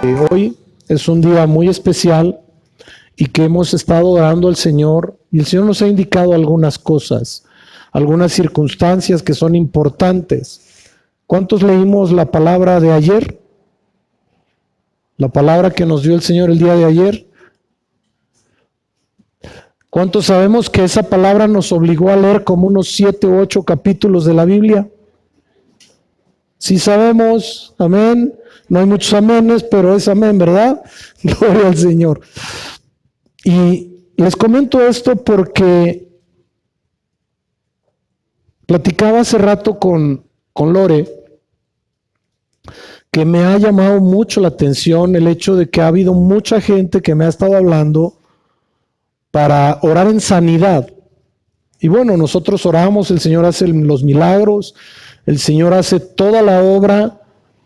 Hoy es un día muy especial y que hemos estado orando al Señor y el Señor nos ha indicado algunas cosas, algunas circunstancias que son importantes. ¿Cuántos leímos la palabra de ayer? La palabra que nos dio el Señor el día de ayer. ¿Cuántos sabemos que esa palabra nos obligó a leer como unos 7 u 8 capítulos de la Biblia? Sí sabemos, amén. No hay muchos amenes, pero es amén, ¿verdad? Gloria al Señor. Y les comento esto porque platicaba hace rato con Lore, que me ha llamado mucho la atención el hecho de que ha habido mucha gente que me ha estado hablando para orar en sanidad. Y bueno, nosotros oramos, el Señor hace los milagros, el Señor hace toda la obra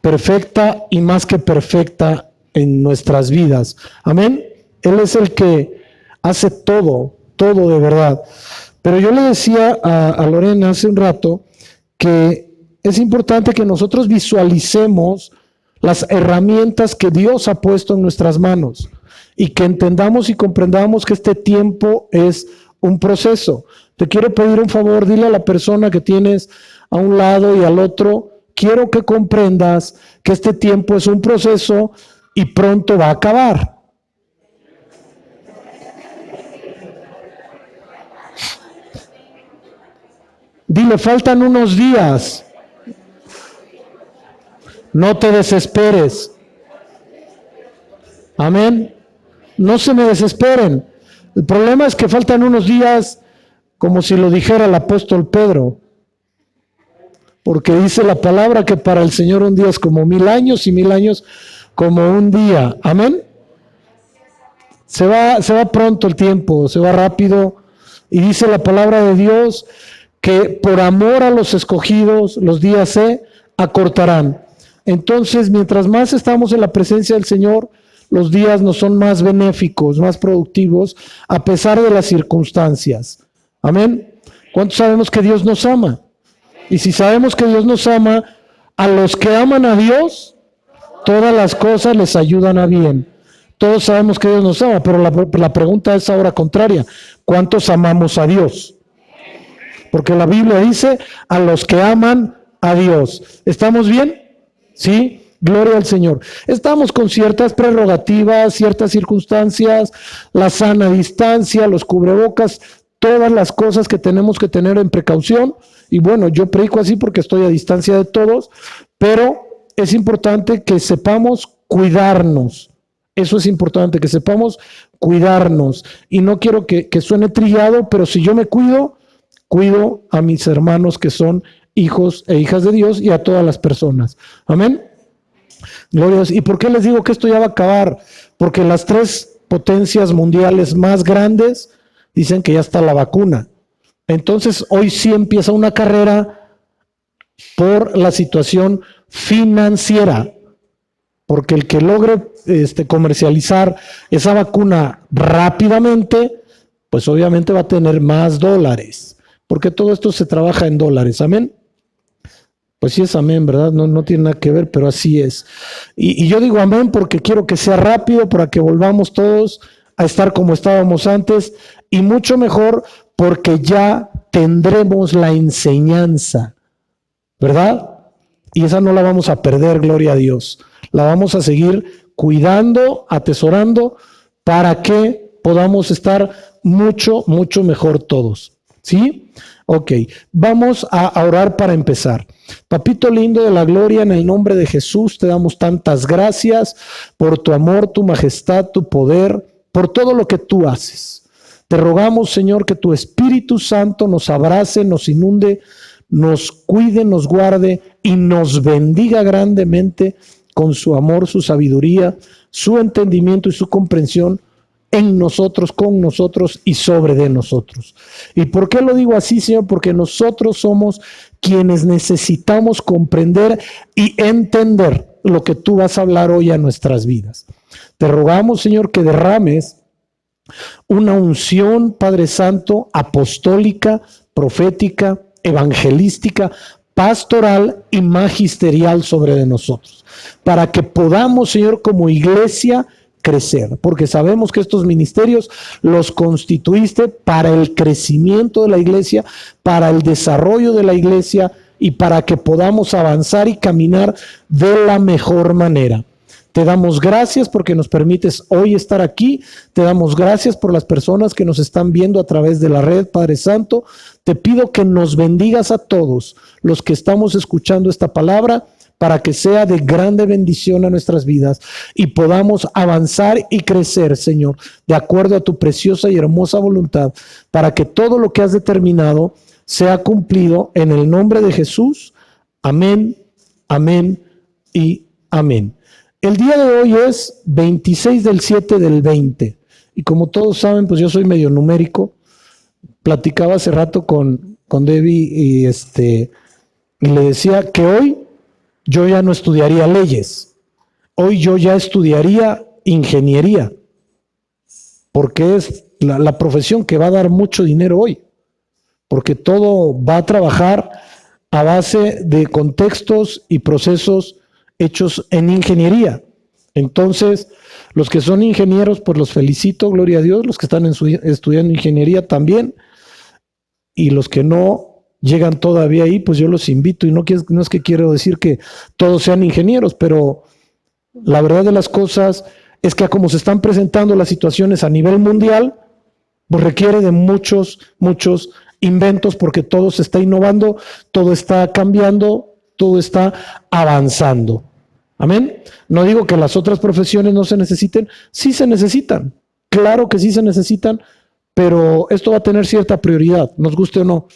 perfecta y más que perfecta en nuestras vidas. Amén. Él es el que hace todo de verdad. Pero yo le decía a Lorena hace un rato que es importante que nosotros visualicemos las herramientas que Dios ha puesto en nuestras manos y que entendamos y comprendamos que este tiempo es un proceso. Te quiero pedir un favor, dile a la persona que tienes a un lado y al otro, quiero que comprendas que este tiempo es un proceso y pronto va a acabar. Dile, faltan unos días. No te desesperes. Amén. No se me desesperen. El problema es que faltan unos días, como si lo dijera el apóstol Pedro, porque dice la palabra que para el Señor un día es como 1000 años y 1000 años como un día. Amén. Se va pronto el tiempo, se va rápido, y dice la palabra de Dios que por amor a los escogidos los días se acortarán. Entonces, mientras más estamos en la presencia del Señor, los días nos son más benéficos, más productivos, a pesar de las circunstancias. Amén. ¿Cuántos sabemos que Dios nos ama? Y si sabemos que Dios nos ama, a los que aman a Dios, todas las cosas les ayudan a bien. Todos sabemos que Dios nos ama, pero la pregunta es ahora contraria. ¿Cuántos amamos a Dios? Porque la Biblia dice, a los que aman a Dios. ¿Estamos bien? ¿Sí? Gloria al Señor. Estamos con ciertas prerrogativas, ciertas circunstancias, la sana distancia, los cubrebocas, todas las cosas que tenemos que tener en precaución. Y bueno, yo predico así porque estoy a distancia de todos, pero es importante que sepamos cuidarnos. Eso es importante, que sepamos cuidarnos. Y no quiero que suene trillado, pero si yo me cuido a mis hermanos que son hijos e hijas de Dios y a todas las personas. Amén. Gloria a Dios. ¿Y por qué les digo que esto ya va a acabar? Porque las 3 potencias mundiales más grandes dicen que ya está la vacuna. Entonces, hoy sí empieza una carrera por la situación financiera, porque el que logre comercializar esa vacuna rápidamente, pues obviamente va a tener más dólares, porque todo esto se trabaja en dólares. Amén. Pues sí es amén, ¿verdad? No tiene nada que ver, pero así es. Y yo digo amén porque quiero que sea rápido para que volvamos todos a estar como estábamos antes, y mucho mejor porque ya tendremos la enseñanza, ¿verdad? Y esa no la vamos a perder, gloria a Dios. La vamos a seguir cuidando, atesorando, para que podamos estar mucho mejor todos. ¿Sí? Ok, vamos a orar para empezar. Papito lindo de la gloria, en el nombre de Jesús te damos tantas gracias por tu amor, tu majestad, tu poder, por todo lo que tú haces. Te rogamos, Señor, que tu Espíritu Santo nos abrace, nos inunde, nos cuide, nos guarde y nos bendiga grandemente con su amor, su sabiduría, su entendimiento y su comprensión en nosotros, con nosotros y sobre de nosotros. ¿Y por qué lo digo así, Señor? Porque nosotros somos quienes necesitamos comprender y entender lo que tú vas a hablar hoy a nuestras vidas. Te rogamos, Señor, que derrames una unción, Padre Santo, apostólica, profética, evangelística, pastoral y magisterial sobre de nosotros, para que podamos, Señor, como iglesia crecer, porque sabemos que estos ministerios los constituiste para el crecimiento de la iglesia, para el desarrollo de la iglesia y para que podamos avanzar y caminar de la mejor manera. Te damos gracias porque nos permites hoy estar aquí. Te damos gracias por las personas que nos están viendo a través de la red, Padre Santo. Te pido que nos bendigas a todos los que estamos escuchando esta palabra para que sea de grande bendición a nuestras vidas y podamos avanzar y crecer, Señor, de acuerdo a tu preciosa y hermosa voluntad, para que todo lo que has determinado sea cumplido en el nombre de Jesús. Amén, amén y amén. El día de hoy es 26 del 7 del 20 y como todos saben, pues yo soy medio numérico. Platicaba hace rato con Debbie y le decía que hoy yo ya no estudiaría leyes, hoy yo ya estudiaría ingeniería, porque es la profesión que va a dar mucho dinero hoy, porque todo va a trabajar a base de contextos y procesos hechos en ingeniería. Entonces, los que son ingenieros, pues los felicito, gloria a Dios, los que están estudiando ingeniería también, y los que no llegan todavía ahí, pues yo los invito, y no es que quiero decir que todos sean ingenieros, pero la verdad de las cosas es que como se están presentando las situaciones a nivel mundial, pues requiere de muchos inventos, porque todo se está innovando, todo está cambiando, todo está avanzando. Amén. No digo que las otras profesiones no se necesiten, sí se necesitan, claro que sí se necesitan, pero esto va a tener cierta prioridad, nos guste o no,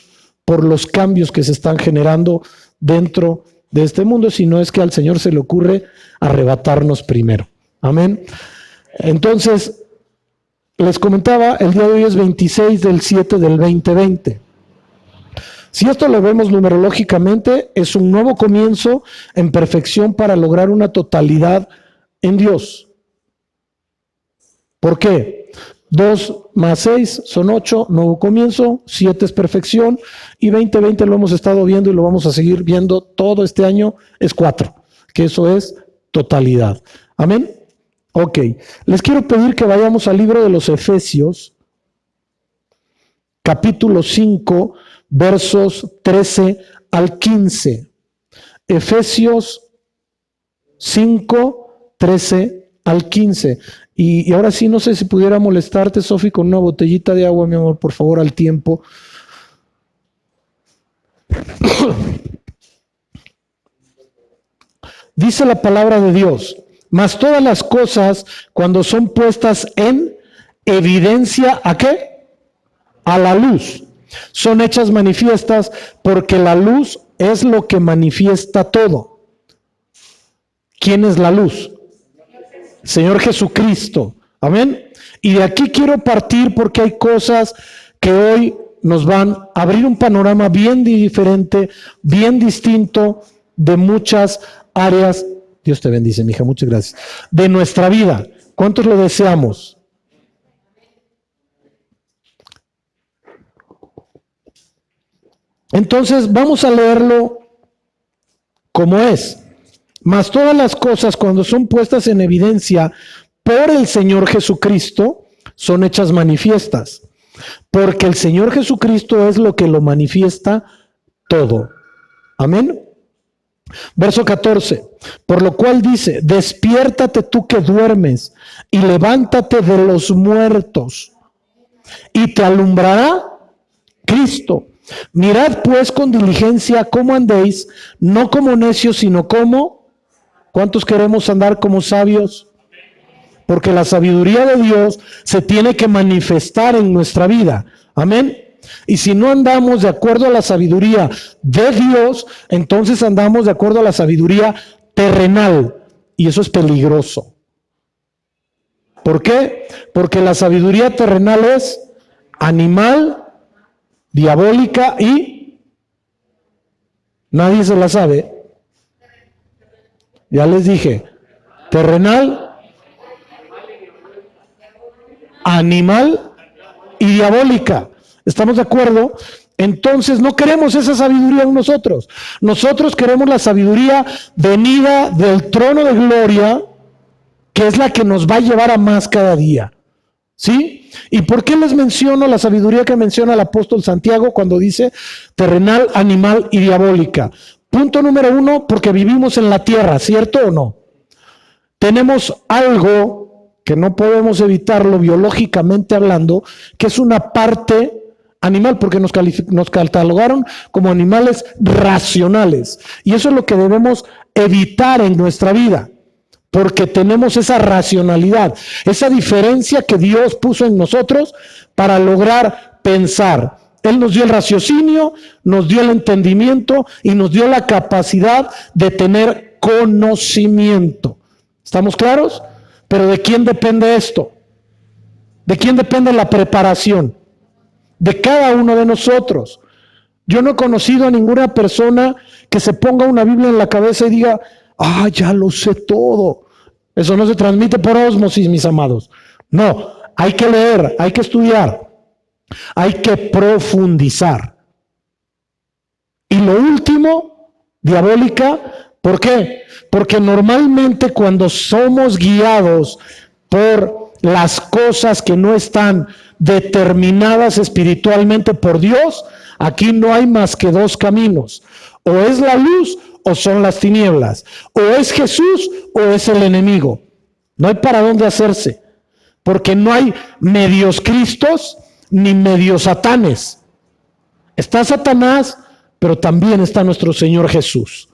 por los cambios que se están generando dentro de este mundo, si no es que al Señor se le ocurre arrebatarnos primero. Amén. Entonces, les comentaba, el día de hoy es 26 del 7 del 2020. Si esto lo vemos numerológicamente, es un nuevo comienzo en perfección para lograr una totalidad en Dios. ¿Por qué? 2 más 6 son 8, nuevo comienzo, 7 es perfección y 2020 lo hemos estado viendo y lo vamos a seguir viendo todo este año, es 4, que eso es totalidad. Amén. Ok, les quiero pedir que vayamos al libro de los Efesios, capítulo 5, versos 13 al 15. Efesios 5, 13 al 15. Y ahora sí, no sé si pudiera molestarte, Sofi, con una botellita de agua, mi amor, por favor, al tiempo. Dice la palabra de Dios: mas todas las cosas, cuando son puestas en evidencia, ¿a qué? A la luz, son hechas manifiestas, porque la luz es lo que manifiesta todo. ¿Quién es la luz? Señor Jesucristo. Amén. Y de aquí quiero partir porque hay cosas que hoy nos van a abrir un panorama bien diferente, bien distinto de muchas áreas. Dios te bendice, mija, muchas gracias. De nuestra vida. ¿Cuántos lo deseamos? Entonces vamos a leerlo como es. Mas todas las cosas, cuando son puestas en evidencia por el Señor Jesucristo, son hechas manifiestas, porque el Señor Jesucristo es lo que lo manifiesta todo. Amén. Verso 14, por lo cual dice: despiértate tú que duermes y levántate de los muertos y te alumbrará Cristo. Mirad pues con diligencia cómo andéis, no como necios, sino como... ¿Cuántos queremos andar como sabios? Porque la sabiduría de Dios se tiene que manifestar en nuestra vida. Amén. Y si no andamos de acuerdo a la sabiduría de Dios, entonces andamos de acuerdo a la sabiduría terrenal. Y eso es peligroso. ¿Por qué? Porque la sabiduría terrenal es animal, diabólica y nadie se la sabe. Ya les dije, terrenal, animal y diabólica. ¿Estamos de acuerdo? Entonces no queremos esa sabiduría en nosotros. Nosotros queremos la sabiduría venida del trono de gloria, que es la que nos va a llevar a más cada día. ¿Sí? ¿Y por qué les menciono la sabiduría que menciona el apóstol Santiago cuando dice terrenal, animal y diabólica? Punto número 1, porque vivimos en la tierra, ¿cierto o no? Tenemos algo que no podemos evitarlo biológicamente hablando, que es una parte animal, porque nos catalogaron como animales racionales. Y eso es lo que debemos evitar en nuestra vida, porque tenemos esa racionalidad, esa diferencia que Dios puso en nosotros para lograr pensar. Él nos dio el raciocinio, nos dio el entendimiento y nos dio la capacidad de tener conocimiento. ¿Estamos claros? Pero ¿de quién depende esto? ¿De quién depende la preparación? De cada uno de nosotros. Yo no he conocido a ninguna persona que se ponga una Biblia en la cabeza y diga, ya lo sé todo. Eso no se transmite por ósmosis, mis amados. No, hay que leer, hay que estudiar, hay que profundizar. Y lo último, diabólica, ¿por qué? Porque normalmente cuando somos guiados por las cosas que no están determinadas espiritualmente por Dios, aquí no hay más que dos caminos. O es la luz o son las tinieblas. O es Jesús o es el enemigo. No hay para dónde hacerse. Porque no hay medios Cristos ni medios Satanes. Está Satanás, pero también está nuestro Señor Jesús.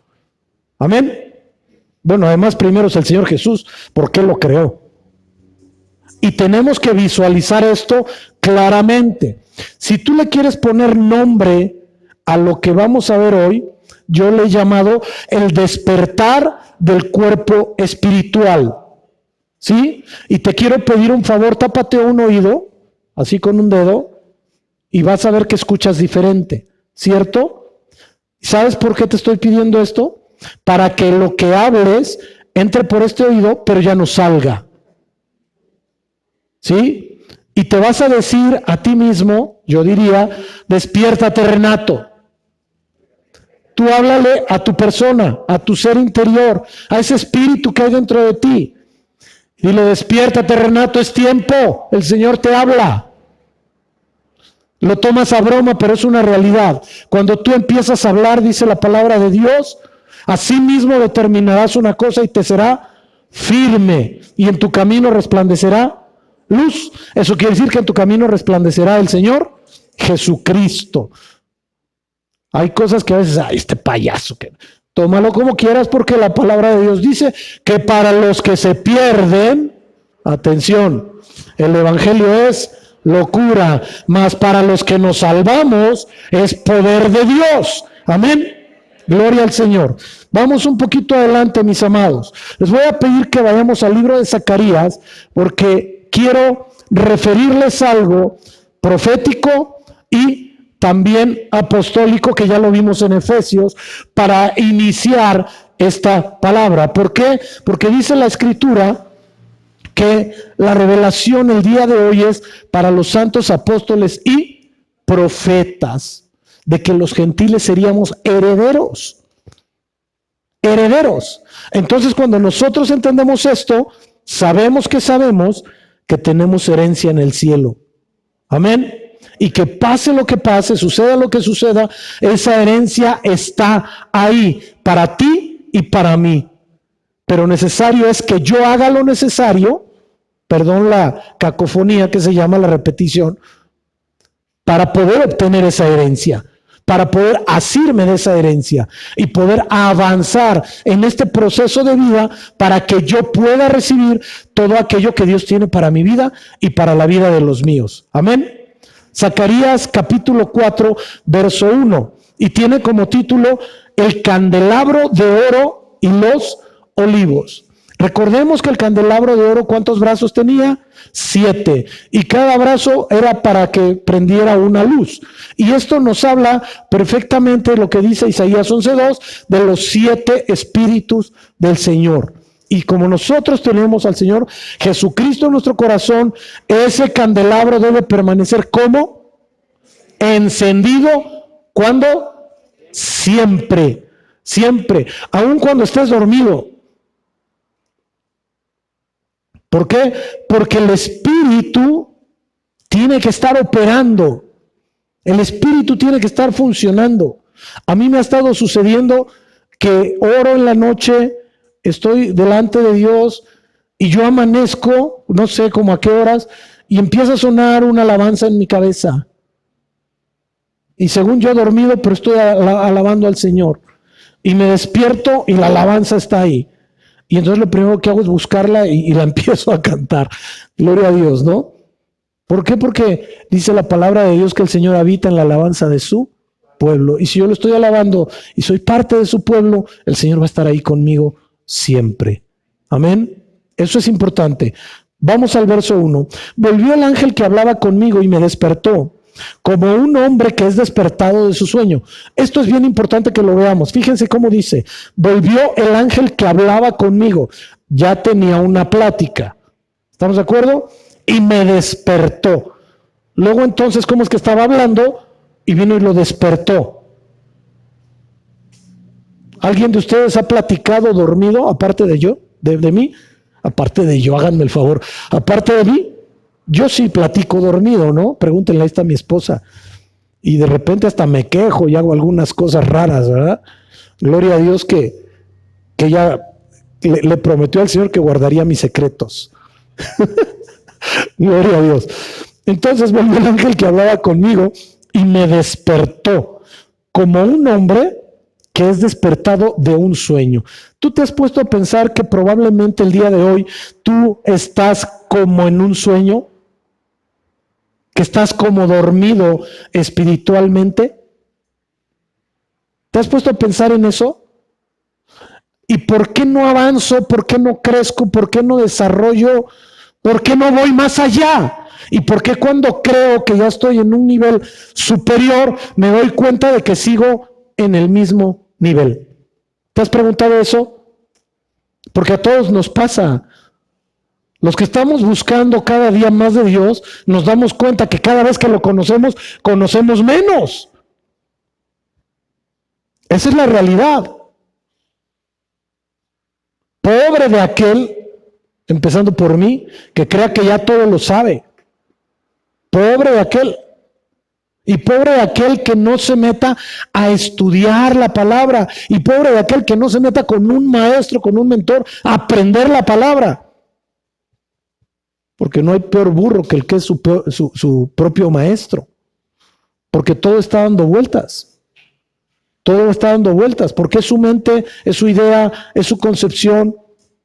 Amén. Bueno, además primero es el Señor Jesús, porque Él lo creó. Y tenemos que visualizar esto claramente. Si tú le quieres poner nombre a lo que vamos a ver hoy, yo le he llamado el despertar del cuerpo espiritual. ¿Sí? Y te quiero pedir un favor, tápate un oído, así con un dedo, y vas a ver que escuchas diferente, ¿cierto? ¿Sabes por qué te estoy pidiendo esto? Para que lo que hables entre por este oído, pero ya no salga. ¿Sí? Y te vas a decir a ti mismo, yo diría, despiértate, Renato. Tú háblale a tu persona, a tu ser interior, a ese espíritu que hay dentro de ti. Dile, despiértate, Renato, es tiempo, el Señor te habla. Lo tomas a broma, pero es una realidad. Cuando tú empiezas a hablar, dice la palabra de Dios, así mismo determinarás una cosa y te será firme, y en tu camino resplandecerá luz. Eso quiere decir que en tu camino resplandecerá el Señor Jesucristo. Hay cosas que a veces, este payaso, que tómalo como quieras, porque la palabra de Dios dice que para los que se pierden, atención, el evangelio es locura, mas para los que nos salvamos es poder de Dios. Amén. Gloria al Señor. Vamos un poquito adelante, mis amados. Les voy a pedir que vayamos al libro de Zacarías, porque quiero referirles algo profético y también apostólico, que ya lo vimos en Efesios, para iniciar esta palabra. ¿Por qué? Porque dice la Escritura que la revelación el día de hoy es para los santos apóstoles y profetas, de que los gentiles seríamos herederos. Herederos. Entonces, cuando nosotros entendemos esto, sabemos que tenemos herencia en el cielo. Amén. Y que pase lo que pase, suceda lo que suceda, esa herencia está ahí para ti y para mí. Pero necesario es que yo haga lo necesario, perdón la cacofonía que se llama la repetición, para poder obtener esa herencia, para poder asirme de esa herencia y poder avanzar en este proceso de vida para que yo pueda recibir todo aquello que Dios tiene para mi vida y para la vida de los míos. Amén. Zacarías capítulo 4, verso 1, y tiene como título el candelabro de oro y los olivos. Recordemos que el candelabro de oro, ¿cuántos brazos tenía? 7, y cada brazo era para que prendiera una luz. Y esto nos habla perfectamente de lo que dice Isaías 11:2, de los 7 espíritus del Señor. Y como nosotros tenemos al Señor Jesucristo en nuestro corazón, ese candelabro debe permanecer como encendido ¿Cuándo? Siempre, siempre, aun cuando estés dormido. ¿Por qué? Porque el Espíritu tiene que estar operando. El Espíritu tiene que estar funcionando. A mí me ha estado sucediendo que oro en la noche, estoy delante de Dios y yo amanezco, no sé cómo a qué horas, y empieza a sonar una alabanza en mi cabeza. Y según yo dormido, pero estoy alabando al Señor. Y me despierto y la alabanza está ahí. Y entonces lo primero que hago es buscarla y la empiezo a cantar. Gloria a Dios, ¿no? ¿Por qué? Porque dice la palabra de Dios que el Señor habita en la alabanza de su pueblo. Y si yo lo estoy alabando y soy parte de su pueblo, el Señor va a estar ahí conmigo siempre. Amén. Eso es importante. Vamos al verso 1. Volvió el ángel que hablaba conmigo y me despertó, como un hombre que es despertado de su sueño. Esto es bien importante que lo veamos. Fíjense cómo dice, volvió el ángel que hablaba conmigo. Ya tenía una plática. ¿Estamos de acuerdo? Y me despertó. Luego entonces, ¿cómo es que estaba hablando? Y vino y lo despertó. ¿Alguien de ustedes ha platicado dormido, aparte de yo, de mí? Aparte de yo, háganme el favor. Aparte de mí, yo sí platico dormido, ¿no? Pregúntenle, ahí está mi esposa. Y de repente hasta me quejo y hago algunas cosas raras, ¿verdad? Gloria a Dios que ella le prometió al Señor que guardaría mis secretos. Gloria a Dios. Entonces volvió el ángel que hablaba conmigo y me despertó como un hombre que es despertado de un sueño. ¿Tú te has puesto a pensar que probablemente el día de hoy tú estás como en un sueño? ¿Que estás como dormido espiritualmente? ¿Te has puesto a pensar en eso? ¿Y por qué no avanzo? ¿Por qué no crezco? ¿Por qué no desarrollo? ¿Por qué no voy más allá? ¿Y por qué cuando creo que ya estoy en un nivel superior me doy cuenta de que sigo en el mismo nivel? ¿Te has preguntado eso? Porque a todos nos pasa. Los que estamos buscando cada día más de Dios, nos damos cuenta que cada vez que lo conocemos, conocemos menos. Esa es la realidad. Pobre de aquel, empezando por mí, que crea que ya todo lo sabe. Pobre de aquel. Y pobre de aquel que no se meta a estudiar la palabra. Y pobre de aquel que no se meta con un maestro, con un mentor, a aprender la palabra. Porque no hay peor burro que el que es su propio maestro. Porque todo está dando vueltas. Todo está dando vueltas. Porque es su mente, es su idea, es su concepción.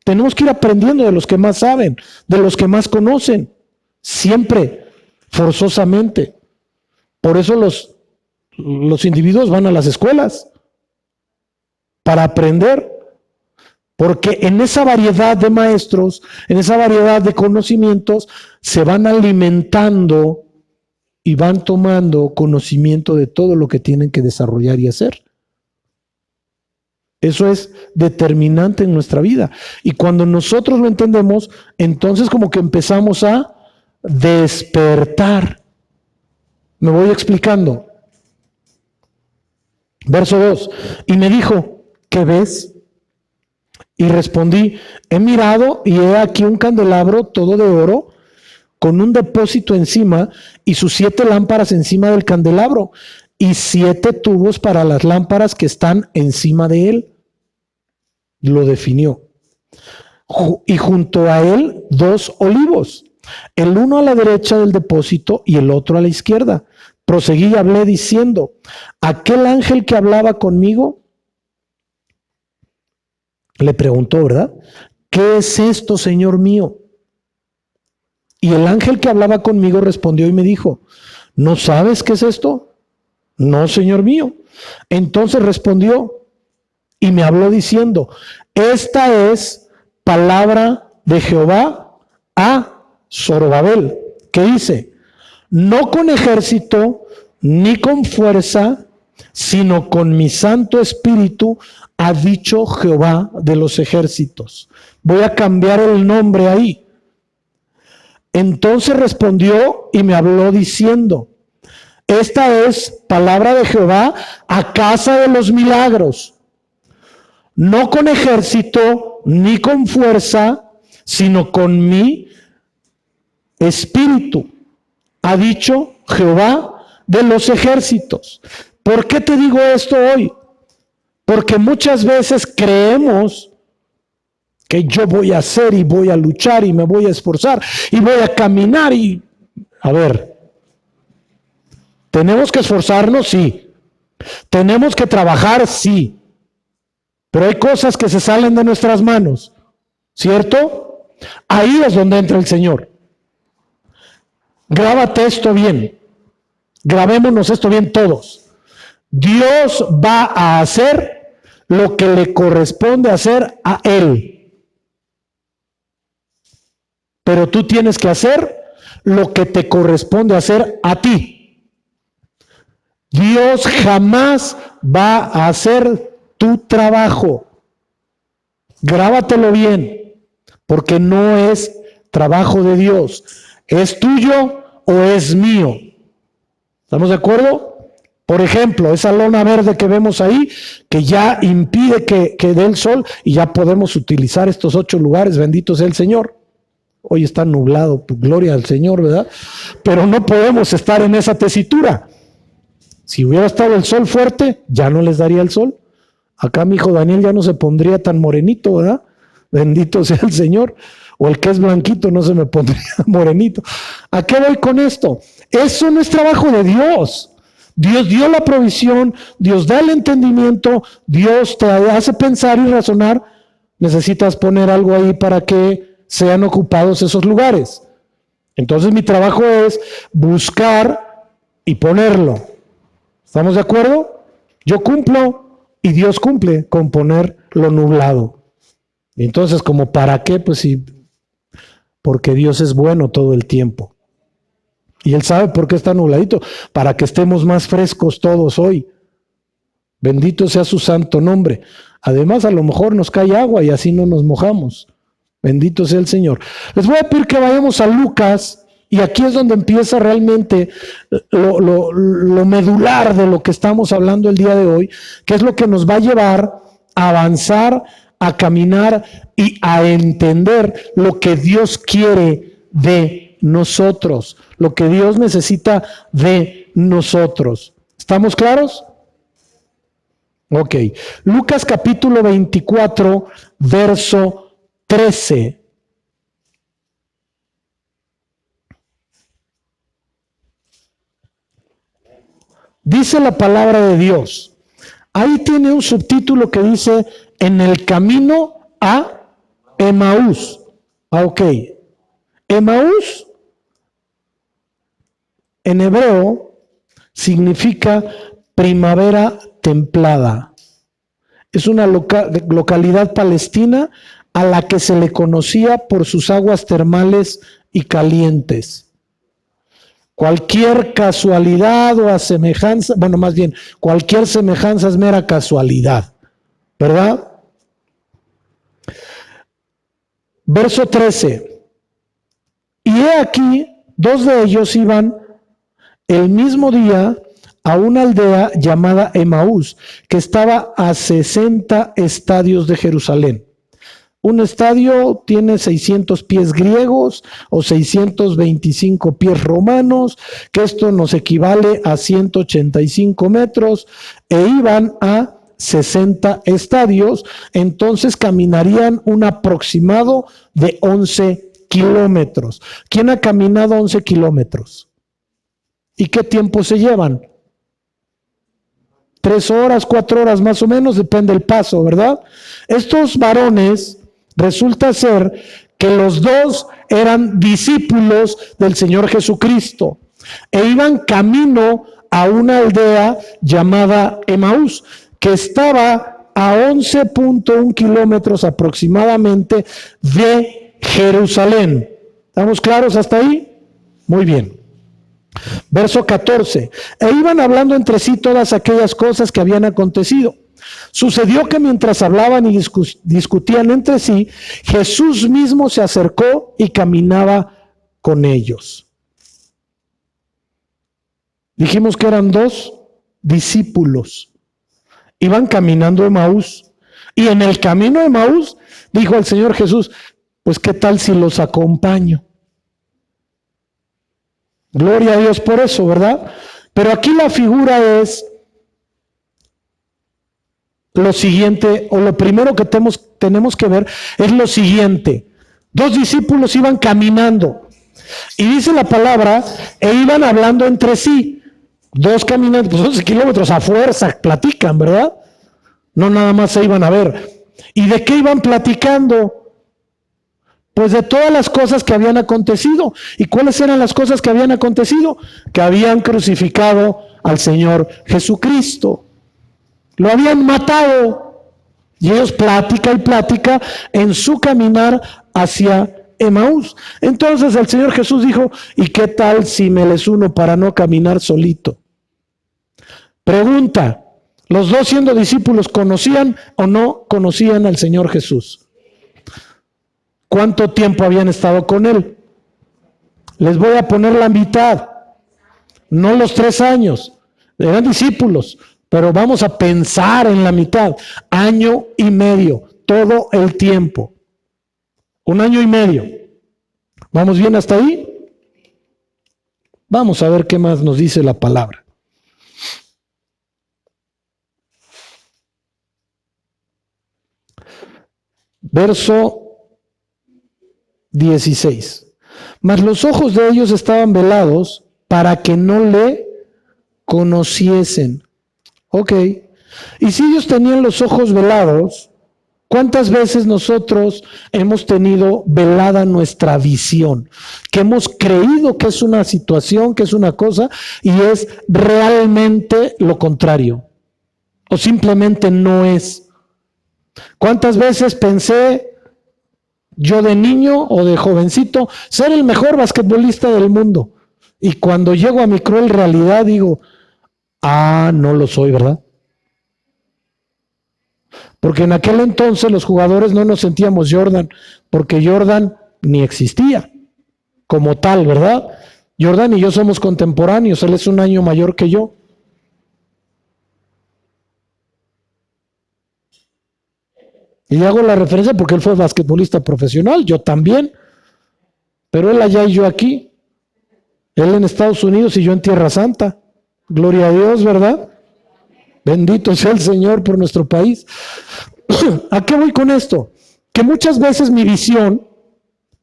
Tenemos que ir aprendiendo de los que más saben, de los que más conocen. Siempre, forzosamente. Por eso los individuos van a las escuelas. Para aprender. Porque en esa variedad de maestros, en esa variedad de conocimientos, se van alimentando y van tomando conocimiento de todo lo que tienen que desarrollar y hacer. Eso es determinante en nuestra vida. Y cuando nosotros lo entendemos, entonces como que empezamos a despertar. Me voy explicando. Verso 2. Y me dijo, ¿qué ves? Y respondí, he mirado y he aquí un candelabro todo de oro con un depósito encima y sus 7 lámparas encima del candelabro y 7 tubos para las lámparas que están encima de él. Lo definió. Y junto a él 2 olivos, el uno a la derecha del depósito y el otro a la izquierda. Proseguí y hablé diciendo, aquel ángel que hablaba conmigo, le preguntó, ¿verdad? ¿Qué es esto, Señor mío? Y el ángel que hablaba conmigo respondió y me dijo, ¿no sabes qué es esto? No, Señor mío. Entonces respondió y me habló diciendo, esta es palabra de Jehová a Zorobabel, que dice, no con ejército ni con fuerza, sino con mi Santo Espíritu, ha dicho Jehová de los ejércitos. Voy a cambiar el nombre ahí. Entonces respondió y me habló diciendo, Esta es palabra de Jehová a casa de los milagros, no con ejército ni con fuerza, sino con mi espíritu, ha dicho Jehová de los ejércitos. ¿Por qué te digo esto hoy? Porque muchas veces creemos que yo voy a hacer y voy a luchar y me voy a esforzar y voy a caminar y... A ver, ¿tenemos que esforzarnos? Sí. ¿Tenemos que trabajar? Sí. Pero hay cosas que se salen de nuestras manos, ¿cierto? Ahí es donde entra el Señor. Grábate esto bien. Grabémonos esto bien todos. Dios va a hacer lo que le corresponde hacer a Él. Pero tú tienes que hacer lo que te corresponde hacer a ti. Dios jamás va a hacer tu trabajo. Grábatelo bien, porque no es trabajo de Dios. ¿Es tuyo o es mío? ¿Estamos de acuerdo? Por ejemplo, esa lona verde que vemos ahí, que ya impide que dé el sol y ya podemos utilizar estos 8 lugares, bendito sea el Señor. Hoy está nublado, gloria al Señor, ¿verdad? Pero no podemos estar en esa tesitura. Si hubiera estado el sol fuerte, ya no les daría el sol. Acá mi hijo Daniel ya no se pondría tan morenito, ¿verdad? Bendito sea el Señor. O el que es blanquito no se me pondría morenito. ¿A qué voy con esto? Eso no es trabajo de Dios. Dios dio la provisión, Dios da el entendimiento, Dios te hace pensar y razonar. Necesitas poner algo ahí para que sean ocupados esos lugares. Entonces mi trabajo es buscar y ponerlo. ¿Estamos de acuerdo? Yo cumplo y Dios cumple con poner lo nublado. Entonces, ¿como para qué? Pues sí, porque Dios es bueno todo el tiempo. Y Él sabe por qué está nubladito, para que estemos más frescos todos hoy. Bendito sea su santo nombre. Además, a lo mejor nos cae agua y así no nos mojamos. Bendito sea el Señor. Les voy a pedir que vayamos a Lucas, y aquí es donde empieza realmente lo medular de lo que estamos hablando el día de hoy, que es lo que nos va a llevar a avanzar, a caminar y a entender lo que Dios quiere de nosotros, lo que Dios necesita de nosotros. ¿Estamos claros? Ok. Lucas capítulo 24, verso 13. Dice la palabra de Dios. Ahí tiene un subtítulo que dice: en el camino a Emaús. Ok. Emaús en hebreo significa primavera templada. Es una localidad palestina a la que se le conocía por sus aguas termales y calientes. Cualquier casualidad o semejanza, bueno, más bien, cualquier semejanza es mera casualidad, ¿verdad? Verso 13. Y he aquí, 2 de ellos iban el mismo día a una aldea llamada Emaús, que estaba a 60 estadios de Jerusalén. Un estadio tiene 600 pies griegos o 625 pies romanos, que esto nos equivale a 185 metros, e iban a 60 estadios, entonces caminarían un aproximado de 11 kilómetros. ¿Quién ha caminado 11 kilómetros? ¿Y qué tiempo se llevan? 3 horas, 4 horas más o menos, depende del paso, ¿verdad? Estos varones, resulta ser que los dos eran discípulos del Señor Jesucristo e iban camino a una aldea llamada Emaús, que estaba a 11.1 kilómetros aproximadamente de Jerusalén. ¿Estamos claros hasta ahí? Muy bien. Verso 14. E iban hablando entre sí todas aquellas cosas que habían acontecido. Sucedió que mientras hablaban y discutían entre sí, Jesús mismo se acercó y caminaba con ellos. Dijimos que eran 2 discípulos. Iban caminando a Emaús. Y en el camino a Emaús dijo el Señor Jesús, pues qué tal si los acompaño. Gloria a Dios por eso, ¿verdad? Pero aquí la figura es lo siguiente, o lo primero que tenemos que ver es lo siguiente. 2 discípulos iban caminando. Y dice la palabra, e iban hablando entre sí. 2 caminando, pues 11 kilómetros a fuerza, platican, ¿verdad? No nada más se iban a ver. ¿Y de qué iban platicando? Pues de todas las cosas que habían acontecido. ¿Y cuáles eran las cosas que habían acontecido? Que habían crucificado al Señor Jesucristo. Lo habían matado. Y ellos plática y plática en su caminar hacia Emaús. Entonces el Señor Jesús dijo, ¿y qué tal si me les uno para no caminar solito? Pregunta, ¿los 2 siendo discípulos conocían o no conocían al Señor Jesús? ¿Cuánto tiempo habían estado con Él? Les voy a poner la mitad, no los 3 años. Eran discípulos, pero vamos a pensar en la mitad. 1 año y medio, todo el tiempo. 1 año y medio. ¿Vamos bien hasta ahí? Vamos a ver qué más nos dice la palabra. Verso 16. Mas los ojos de ellos estaban velados para que no le conociesen. Ok. Y si ellos tenían los ojos velados, ¿cuántas veces nosotros hemos tenido velada nuestra visión? Que hemos creído que es una situación, que es una cosa, y es realmente lo contrario. O simplemente no es. ¿Cuántas veces pensé yo de niño o de jovencito ser el mejor basquetbolista del mundo? Y cuando llego a mi cruel realidad digo, no lo soy, ¿verdad? Porque en aquel entonces los jugadores no nos sentíamos Jordan, porque Jordan ni existía como tal, ¿verdad? Jordan y yo somos contemporáneos, él es 1 año mayor que yo. Y hago la referencia porque él fue basquetbolista profesional, yo también, pero él allá y yo aquí, él en Estados Unidos y yo en Tierra Santa. Gloria a Dios, ¿verdad? Bendito sea el Señor por nuestro país. ¿A qué voy con esto? Que muchas veces mi visión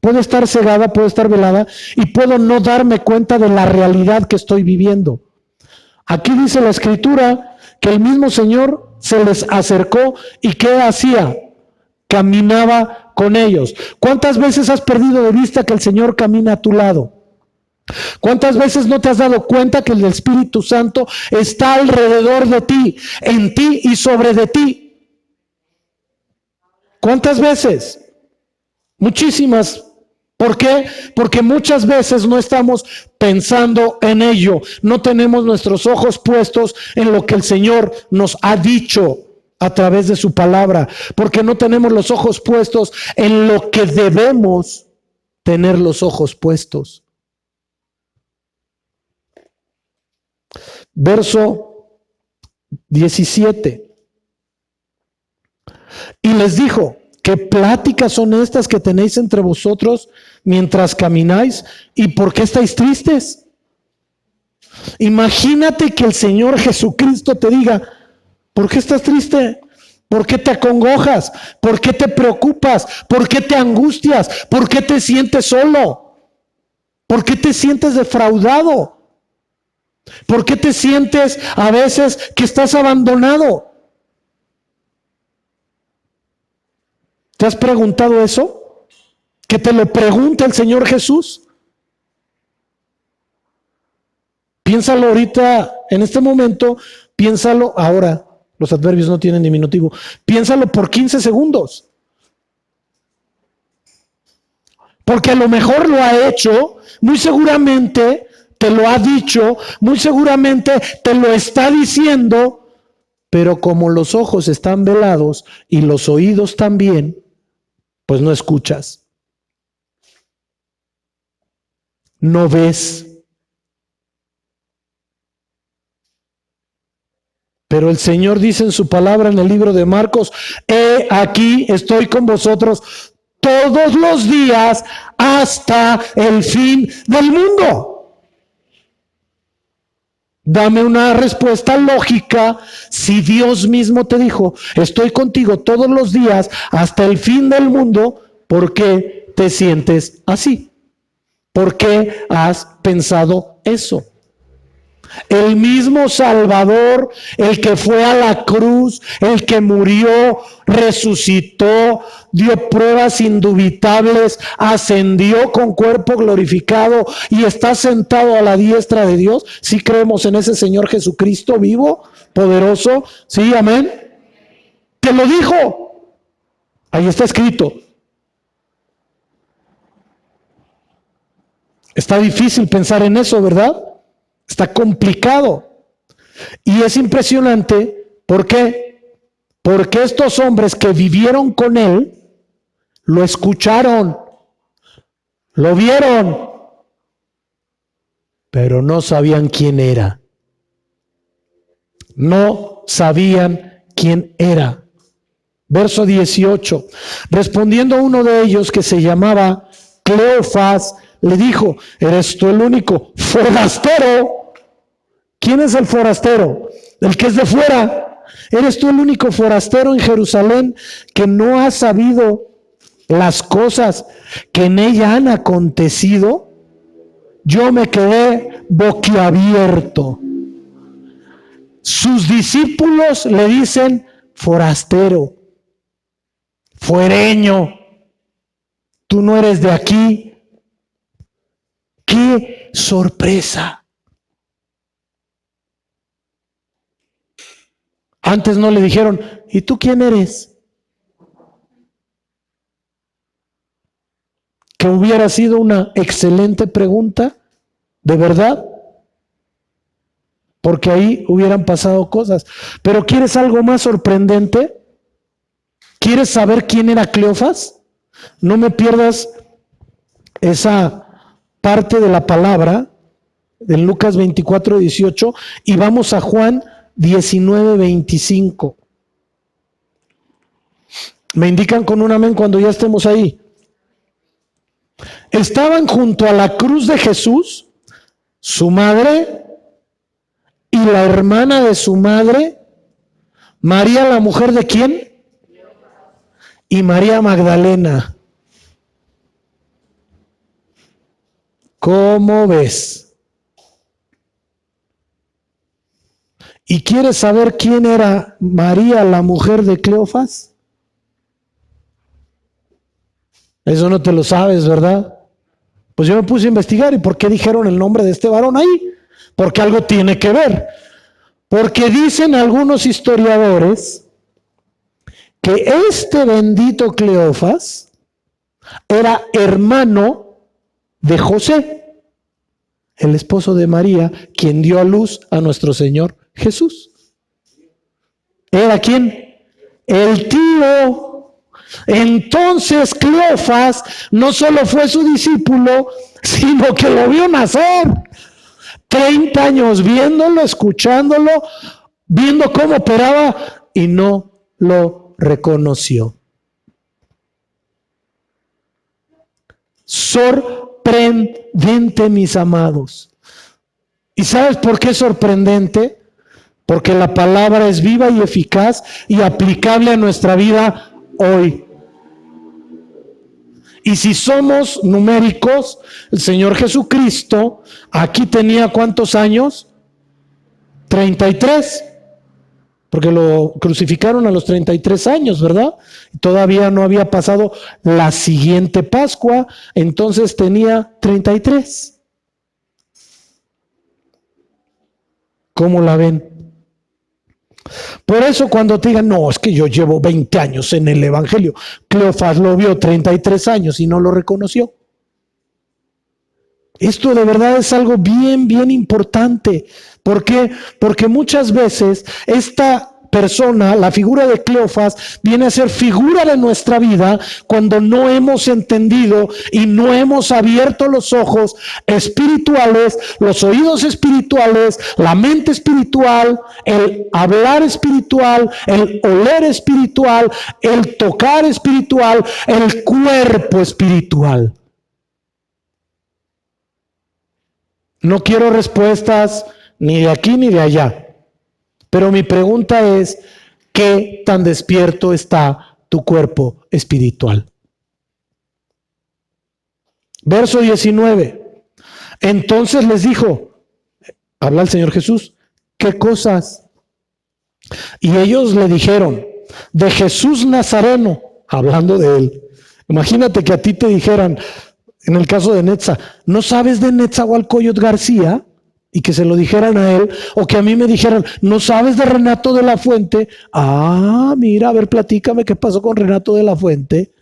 puede estar cegada, puede estar velada y puedo no darme cuenta de la realidad que estoy viviendo. Aquí dice la Escritura que el mismo Señor se les acercó y ¿qué hacía? Caminaba con ellos. ¿Cuántas veces has perdido de vista que el Señor camina a tu lado? ¿Cuántas veces no te has dado cuenta que el Espíritu Santo está alrededor de ti, en ti y sobre de ti? ¿Cuántas veces? Muchísimas. ¿Por qué? Porque muchas veces no estamos pensando en ello. No tenemos nuestros ojos puestos en lo que el Señor nos ha dicho a través de su palabra. Porque no tenemos los ojos puestos en lo que debemos tener los ojos puestos. Verso 17. Y les dijo, ¿qué pláticas son estas que tenéis entre vosotros mientras camináis? ¿Y por qué estáis tristes? Imagínate que el Señor Jesucristo te diga, ¿por qué estás triste? ¿Por qué te acongojas? ¿Por qué te preocupas? ¿Por qué te angustias? ¿Por qué te sientes solo? ¿Por qué te sientes defraudado? ¿Por qué te sientes a veces que estás abandonado? ¿Te has preguntado eso? Que te lo pregunte el Señor Jesús. Piénsalo ahorita, en este momento, piénsalo ahora. Los adverbios no tienen diminutivo. Piénsalo por 15 segundos. Porque a lo mejor lo ha hecho, muy seguramente te lo ha dicho, muy seguramente te lo está diciendo, pero como los ojos están velados y los oídos también, pues no escuchas. No ves. Pero el Señor dice en su palabra en el libro de Marcos: he aquí, estoy con vosotros todos los días hasta el fin del mundo. Dame una respuesta lógica. Si Dios mismo te dijo: estoy contigo todos los días hasta el fin del mundo, ¿por qué te sientes así? ¿Por qué has pensado eso? El mismo Salvador, el que fue a la cruz, el que murió, resucitó, dio pruebas indubitables, ascendió con cuerpo glorificado y está sentado a la diestra de Dios. ¿Sí creemos en ese Señor Jesucristo vivo, poderoso? Sí, amén. Te lo dijo. Ahí está escrito. Está difícil pensar en eso, ¿verdad? Está complicado. Y es impresionante. ¿Por qué? Porque estos hombres que vivieron con él, lo escucharon, lo vieron, pero no sabían quién era. No sabían quién era. Verso 18. Respondiendo uno de ellos, que se llamaba Cleofas, le dijo: ¿eres tú el único forastero? ¿Quién es el forastero? El que es de fuera. ¿Eres tú el único forastero en Jerusalén que no ha sabido las cosas que en ella han acontecido? Yo me quedé boquiabierto. Sus discípulos le dicen forastero, fuereño, tú no eres de aquí. ¡Qué sorpresa! Antes no le dijeron: ¿y tú quién eres? Que hubiera sido una excelente pregunta, de verdad, porque ahí hubieran pasado cosas. Pero ¿quieres algo más sorprendente? ¿Quieres saber quién era Cleofas? No me pierdas esa parte de la palabra en Lucas 24:18 y vamos a Juan 19:25. Me indican con un amén cuando ya estemos ahí. Estaban junto a la cruz de Jesús su madre y la hermana de su madre, María, la mujer de ¿quién? Y María Magdalena. ¿Cómo ves? ¿Y quieres saber quién era María, la mujer de Cleofas? Eso no te lo sabes, ¿verdad? Pues yo me puse a investigar. ¿Y por qué dijeron el nombre de este varón ahí? Porque algo tiene que ver. Porque dicen algunos historiadores que este bendito Cleofas era hermano de José, el esposo de María, quien dio a luz a nuestro Señor Jesús. ¿Era quién? El tío. Entonces Cleofas no solo fue su discípulo, sino que lo vio nacer. 30 años viéndolo, escuchándolo, viendo cómo operaba y no lo reconoció. Sorprendente, mis amados. ¿Y sabes por qué es sorprendente? Porque la palabra es viva y eficaz y aplicable a nuestra vida hoy. Y si somos numéricos, el Señor Jesucristo aquí tenía ¿cuántos años? 33. Porque lo crucificaron a los 33 años, ¿verdad? Todavía no había pasado la siguiente Pascua, entonces tenía 33. ¿Cómo la ven? Por eso cuando te digan: no, es que yo llevo 20 años en el Evangelio. Cleofas lo vio 33 años y no lo reconoció. Esto de verdad es algo bien, bien importante. ¿Por qué? Porque muchas veces esta persona, la figura de Cleofas, viene a ser figura de nuestra vida cuando no hemos entendido y no hemos abierto los ojos espirituales, los oídos espirituales, la mente espiritual, el hablar espiritual, el oler espiritual, el tocar espiritual, el cuerpo espiritual. No quiero respuestas ni de aquí ni de allá. Pero mi pregunta es, ¿qué tan despierto está tu cuerpo espiritual? Verso 19. Entonces les dijo, habla el Señor Jesús, ¿qué cosas? Y ellos le dijeron, de Jesús Nazareno, hablando de él. Imagínate que a ti te dijeran, en el caso de Netza, ¿no sabes de Netzahualcóyotl García? Y que se lo dijeran a él, o que a mí me dijeran, ¿no sabes de Renato de la Fuente? Ah, mira, a ver, platícame qué pasó con Renato de la Fuente.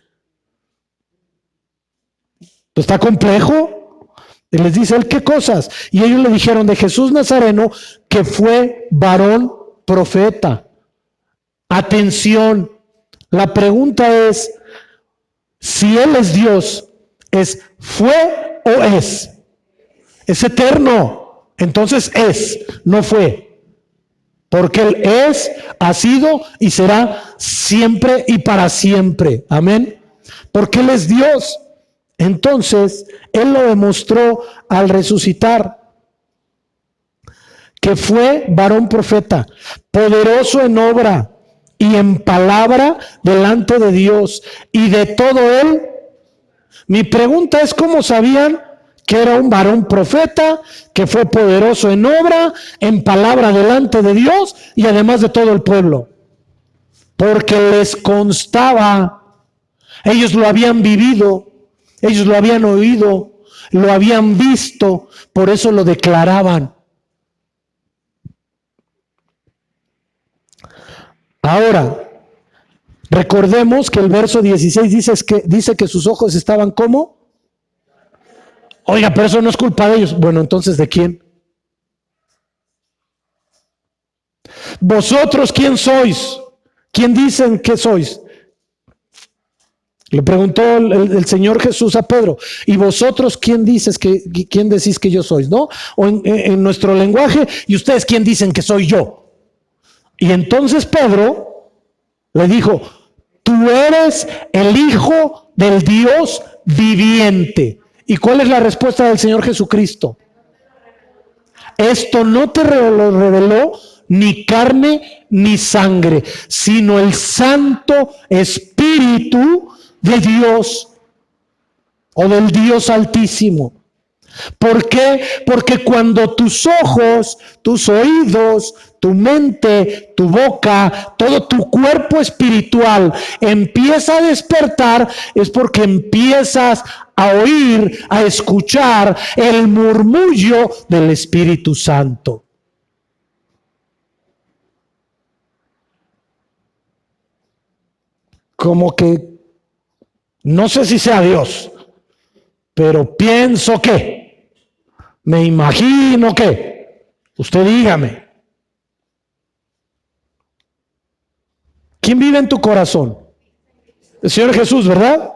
¿Está complejo? Y les dice él, ¿qué cosas? Y ellos le dijeron de Jesús Nazareno, que fue varón profeta. Atención, la pregunta es, si él es Dios, ¿fue o es? Es eterno. Entonces no fue. Porque Él es, ha sido y será siempre y para siempre. Amén. Porque Él es Dios. Entonces, Él lo demostró al resucitar. Que fue varón profeta, poderoso en obra y en palabra delante de Dios. Y de todo Él. Mi pregunta es, ¿cómo sabían que era un varón profeta, que fue poderoso en obra, en palabra delante de Dios y además de todo el pueblo? Porque les constaba, ellos lo habían vivido, ellos lo habían oído, lo habían visto, por eso lo declaraban. Ahora, recordemos que el verso 16 dice que sus ojos estaban ¿cómo? Oiga, pero eso no es culpa de ellos. Bueno, entonces, ¿de quién? ¿Vosotros quién sois? ¿Quién dicen que sois? Le preguntó el Señor Jesús a Pedro. ¿Y vosotros quién decís que yo sois? ¿No? O en nuestro lenguaje, ¿y ustedes quién dicen que soy yo? Y entonces Pedro le dijo, tú eres el Hijo del Dios viviente. ¿Y cuál es la respuesta del Señor Jesucristo? Esto no te lo reveló ni carne ni sangre, sino el Santo Espíritu de Dios o del Dios Altísimo. ¿Por qué? Porque cuando tus ojos, tus oídos, tu mente, tu boca, todo tu cuerpo espiritual empieza a despertar, es porque empiezas a oír, a escuchar el murmullo del Espíritu Santo. Como que, no sé si sea Dios, pero pienso que, me imagino que, usted dígame, ¿quién vive en tu corazón? El Señor Jesús, ¿verdad?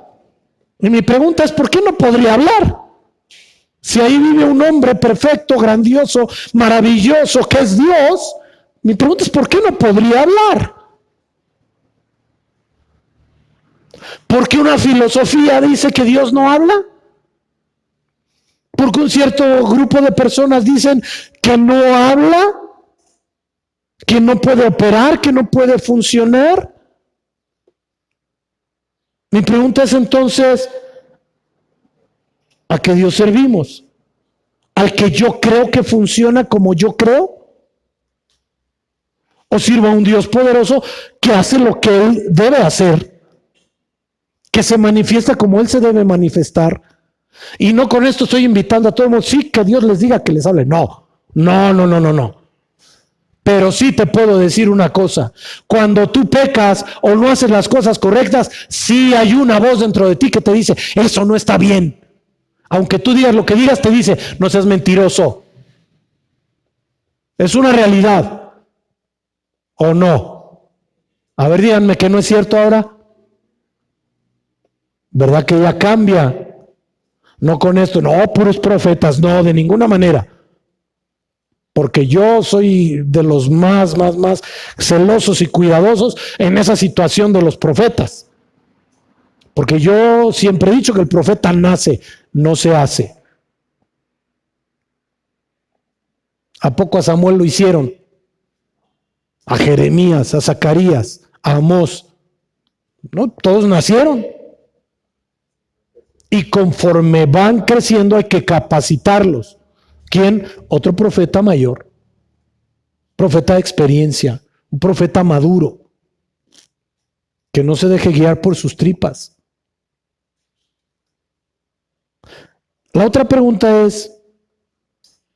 Y mi pregunta es, ¿por qué no podría hablar? Si ahí vive un hombre perfecto, grandioso, maravilloso, que es Dios, mi pregunta es, ¿por qué no podría hablar? ¿Por qué una filosofía dice que Dios no habla? ¿Por qué un cierto grupo de personas dicen que no habla? ¿Que no puede operar? ¿Que no puede funcionar? Mi pregunta es entonces, ¿a qué Dios servimos? ¿Al que yo creo que funciona como yo creo? ¿O sirvo a un Dios poderoso que hace lo que Él debe hacer? Que se manifiesta como Él se debe manifestar. Y no con esto estoy invitando a todo el mundo, sí, que Dios les diga que les hable. No. Pero sí te puedo decir una cosa, cuando tú pecas o no haces las cosas correctas, sí hay una voz dentro de ti que te dice, eso no está bien. Aunque tú digas lo que digas, te dice, no seas mentiroso. Es una realidad. ¿O no? A ver, díganme que no es cierto ahora. ¿Verdad que ya cambia? No con esto, no, puros profetas, no, de ninguna manera. Porque yo soy de los más celosos y cuidadosos en esa situación de los profetas. Porque yo siempre he dicho que el profeta nace, no se hace. ¿A poco a Samuel lo hicieron? A Jeremías, a Zacarías, a Amós. No, todos nacieron. Y conforme van creciendo hay que capacitarlos. ¿Quién? Otro profeta mayor. Profeta de experiencia. Un profeta maduro. Que no se deje guiar por sus tripas. La otra pregunta es,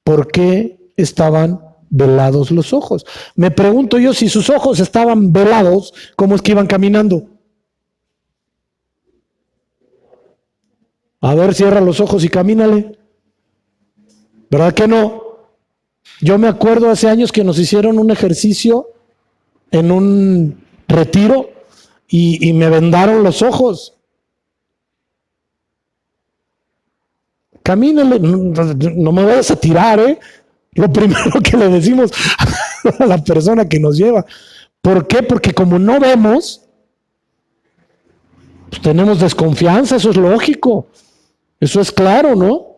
¿por qué estaban velados los ojos? Me pregunto yo, si sus ojos estaban velados, ¿cómo es que iban caminando? A ver, cierra los ojos y camínale. ¿Verdad que no? Yo me acuerdo hace años que nos hicieron un ejercicio en un retiro y me vendaron los ojos. Camínale, no me vayas a tirar, ¿eh? Lo primero que le decimos a la persona que nos lleva. ¿Por qué? Porque como no vemos, pues tenemos desconfianza, eso es lógico. Eso es claro, ¿no?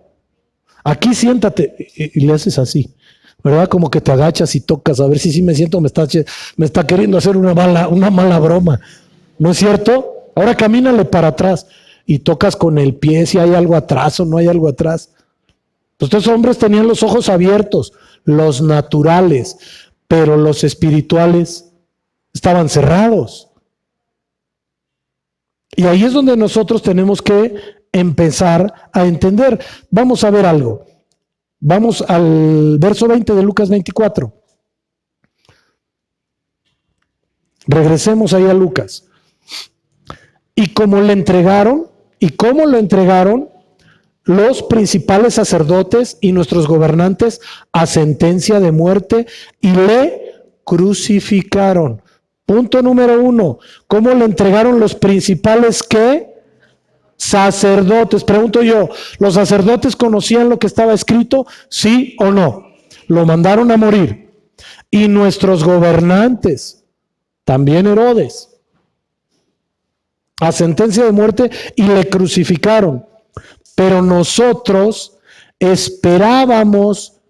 Aquí siéntate y le haces así, ¿verdad? Como que te agachas y tocas a ver si sí me siento, me está queriendo hacer una mala broma. ¿No es cierto? Ahora camínale para atrás y tocas con el pie si hay algo atrás o no hay algo atrás. Estos hombres tenían los ojos abiertos, los naturales, pero los espirituales estaban cerrados. Y ahí es donde nosotros tenemos que empezar a entender. Vamos a ver algo. Vamos al verso 20 de Lucas 24. Regresemos ahí a Lucas. Y como le entregaron, y cómo lo entregaron los principales sacerdotes y nuestros gobernantes a sentencia de muerte y le crucificaron. Punto número 1. ¿Cómo le entregaron los principales qué? Sacerdotes. Pregunto yo, ¿los sacerdotes conocían lo que estaba escrito? ¿Sí o no? Lo mandaron a morir. Y nuestros gobernantes, también Herodes, a sentencia de muerte y le crucificaron. Pero nosotros esperábamos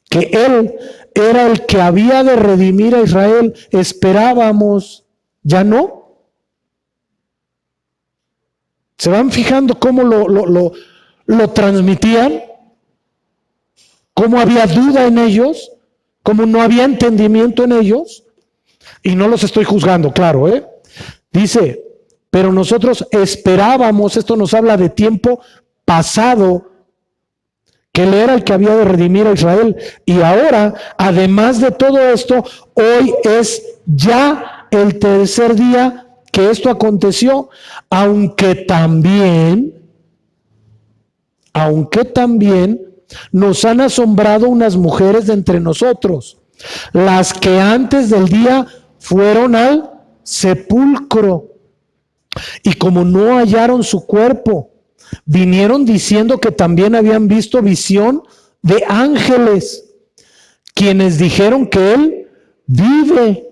que Él era el que había de redimir a Israel. Esperábamos, ¿ya no? ¿Se van fijando cómo lo transmitían? ¿Cómo había duda en ellos? ¿Cómo no había entendimiento en ellos? Y no los estoy juzgando, claro, ¿eh? Dice, pero nosotros esperábamos, esto nos habla de tiempo pasado, que Él era el que había de redimir a Israel. Y ahora, además de todo esto, hoy es ya el tercer día que esto aconteció, aunque también nos han asombrado unas mujeres de entre nosotros, las que antes del día fueron al sepulcro, y como no hallaron su cuerpo, vinieron diciendo que también habían visto visión de ángeles, quienes dijeron que Él vive.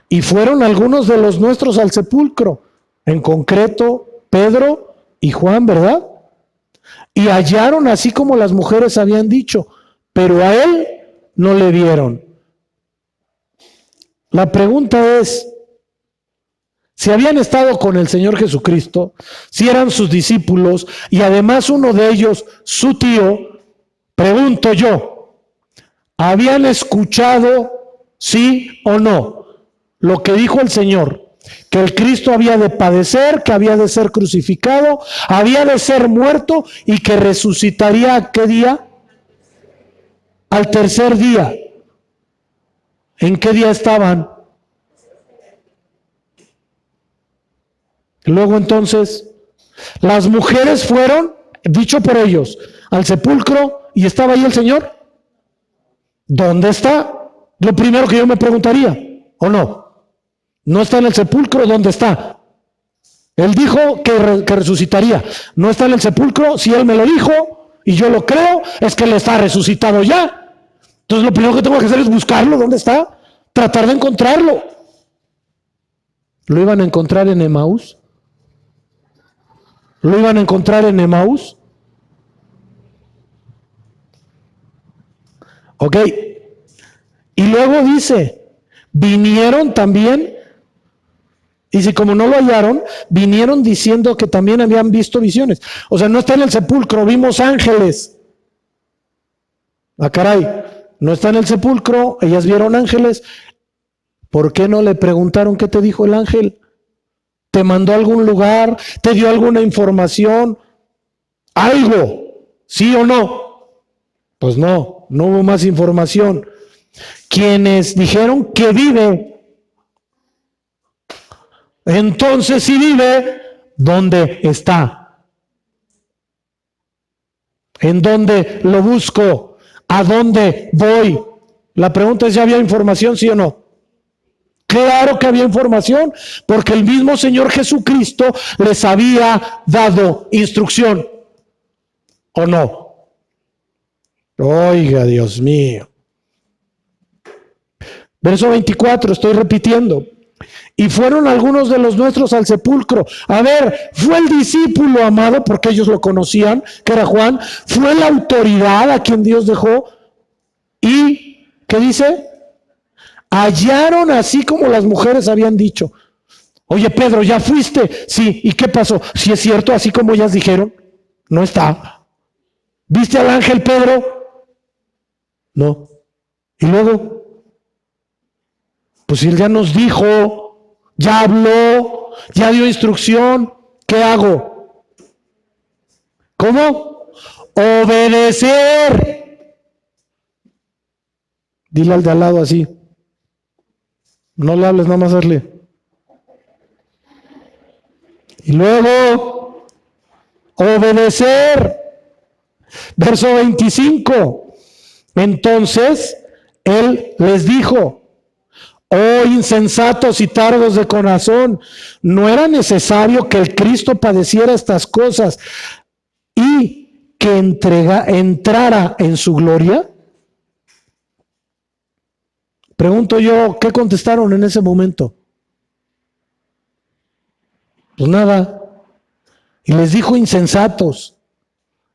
Y fueron algunos de los nuestros al sepulcro, en concreto Pedro y Juan, ¿verdad? Y hallaron así como las mujeres habían dicho, pero a Él no le vieron. La pregunta es, si habían estado con el Señor Jesucristo, si eran sus discípulos y además uno de ellos, su tío, pregunto yo, ¿habían escuchado, sí o no, lo que dijo el Señor? Que el Cristo había de padecer, que había de ser crucificado, había de ser muerto y que resucitaría ¿a qué día? Al tercer día. ¿En qué día estaban? Luego entonces, las mujeres fueron, dicho por ellos, al sepulcro y estaba ahí el Señor. ¿Dónde está? Lo primero que yo me preguntaría, ¿o no? No está en el sepulcro, ¿dónde está? Él dijo que resucitaría. No está en el sepulcro. Si Él me lo dijo y yo lo creo, es que Él está resucitado ya. Entonces lo primero que tengo que hacer es buscarlo. ¿Dónde está? Tratar de encontrarlo. ¿Lo iban a encontrar en Emaús? ¿Lo iban a encontrar en Emaús? Ok. Y luego dice, vinieron también, y si como no lo hallaron, vinieron diciendo que también habían visto visiones. O sea, no está en el sepulcro, vimos ángeles. Ah, caray, no está en el sepulcro, ellas vieron ángeles. ¿Por qué no le preguntaron qué te dijo el ángel? ¿Te mandó a algún lugar? ¿Te dio alguna información? ¿Algo? ¿Sí o no? Pues no hubo más información. Quienes dijeron que vive, entonces si vive, ¿dónde está? ¿En dónde lo busco? ¿A dónde voy? La pregunta es, ¿ya había información, sí o no? Claro que había información, porque el mismo Señor Jesucristo les había dado instrucción, ¿o no? Oiga, Dios mío. Verso 24, estoy repitiendo. Y fueron algunos de los nuestros al sepulcro. A ver, fue el discípulo amado, porque ellos lo conocían, que era Juan. Fue la autoridad a quien Dios dejó. Y, ¿qué dice? Hallaron así como las mujeres habían dicho. Oye, Pedro, ¿ya fuiste? Sí, ¿y qué pasó? Si es cierto, así como ellas dijeron, no está. ¿Viste al ángel, Pedro? No. ¿Y luego? Pues él ya nos dijo, ya habló, ya dio instrucción. ¿Qué hago? ¿Cómo? Obedecer. Dile al de al lado así. No le hables, nada más hazle. Y luego, obedecer. Verso 25. Entonces, Él les dijo, oh insensatos y tardos de corazón, ¿no era necesario que el Cristo padeciera estas cosas y que entrara en su gloria? Pregunto yo, ¿qué contestaron en ese momento? Pues nada. Y les dijo insensatos,